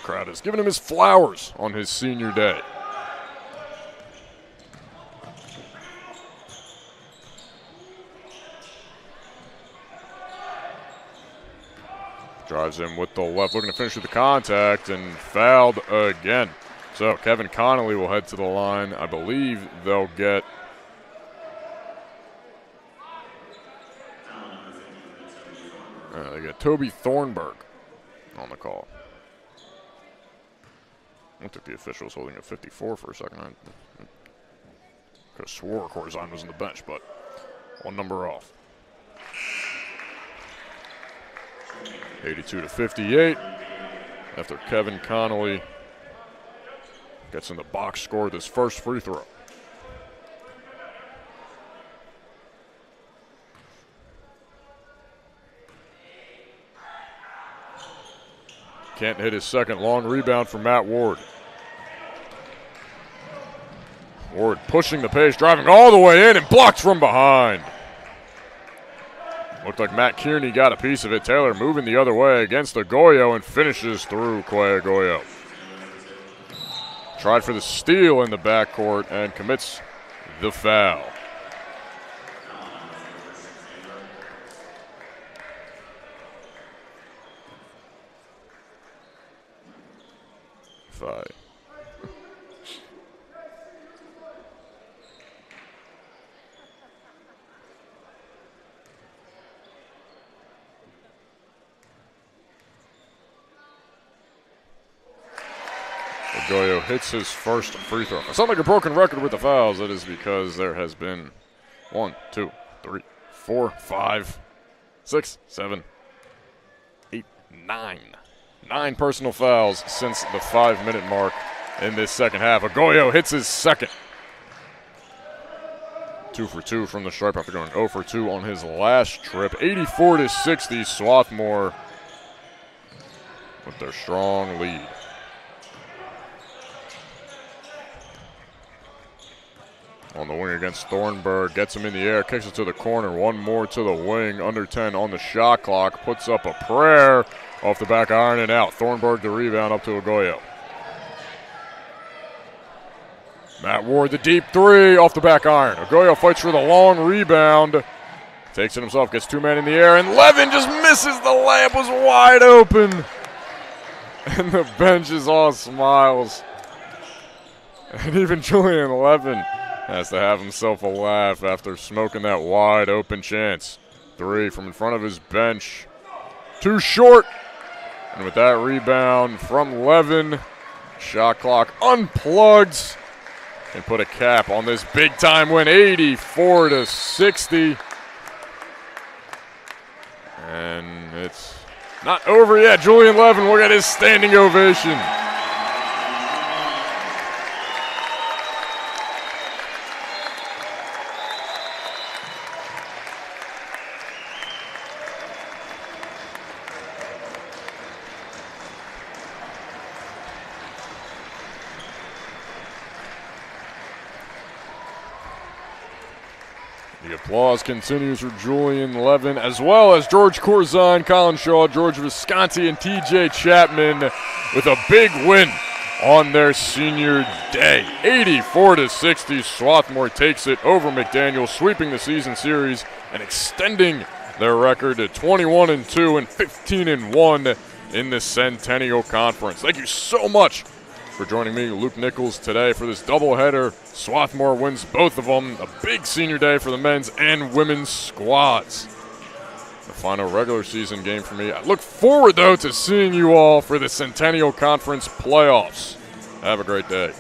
Crowd is giving him his flowers on his senior day. Drives in with the left, looking to finish with the contact, and fouled again. So Kevin Connolly will head to the line. I believe they'll get they get Toby Thornburg on the call. I think the official was holding a 54 for a second. I could have swore Corzine was on the bench, but one number off. 82-58 after Kevin Connolly gets in the box, scored his first free throw. Can't hit his second. Long rebound from Matt Ward. Ward pushing the pace, driving all the way in and blocked from behind. Looked like Matt Kearney got a piece of it. Taylor moving the other way against Agoyo and finishes through Quay Agoyo. Tried for the steal in the backcourt and commits the foul. Five. Agoyo hits his first free throw. I sound like a broken record with the fouls. That is because there has been 1, 2, 3, 4, 5, 6, 7, 8, 9. 9 personal fouls since the 5-minute mark in this second half. Agoyo hits his second. 2 for 2 from the stripe after going 0 for 2 on his last trip. 84-60, Swarthmore with their strong lead. On the wing against Thornburg, gets him in the air, kicks it to the corner, one more to the wing, under 10 on the shot clock, puts up a prayer off the back iron and out. Thornburg the rebound up to Agoyo. Matt Ward the deep three off the back iron. Agoyo fights for the long rebound, takes it himself, gets 2 men in the air, and Levin just misses. The layup was wide open. And the bench is all smiles. And even Julian Levin has to have himself a laugh after smoking that wide open chance. 3 from in front of his bench. Too short. And with that rebound from Levin, shot clock unplugged and put a cap on this big time win, 84-60. And it's not over yet. Julian Levin will get his standing ovation. The applause continues for Julian Levin, as well as George Corzine, Colin Shaw, George Visconti, and TJ Chapman with a big win on their senior day. 84-60, Swarthmore takes it over McDaniel, sweeping the season series and extending their record to 21-2 and 15-1 in the Centennial Conference. Thank you so much for joining me, Luke Nichols, today for this doubleheader. Swarthmore wins both of them. A big senior day for the men's and women's squads. The final regular season game for me. I look forward, though, to seeing you all for the Centennial Conference playoffs. Have a great day.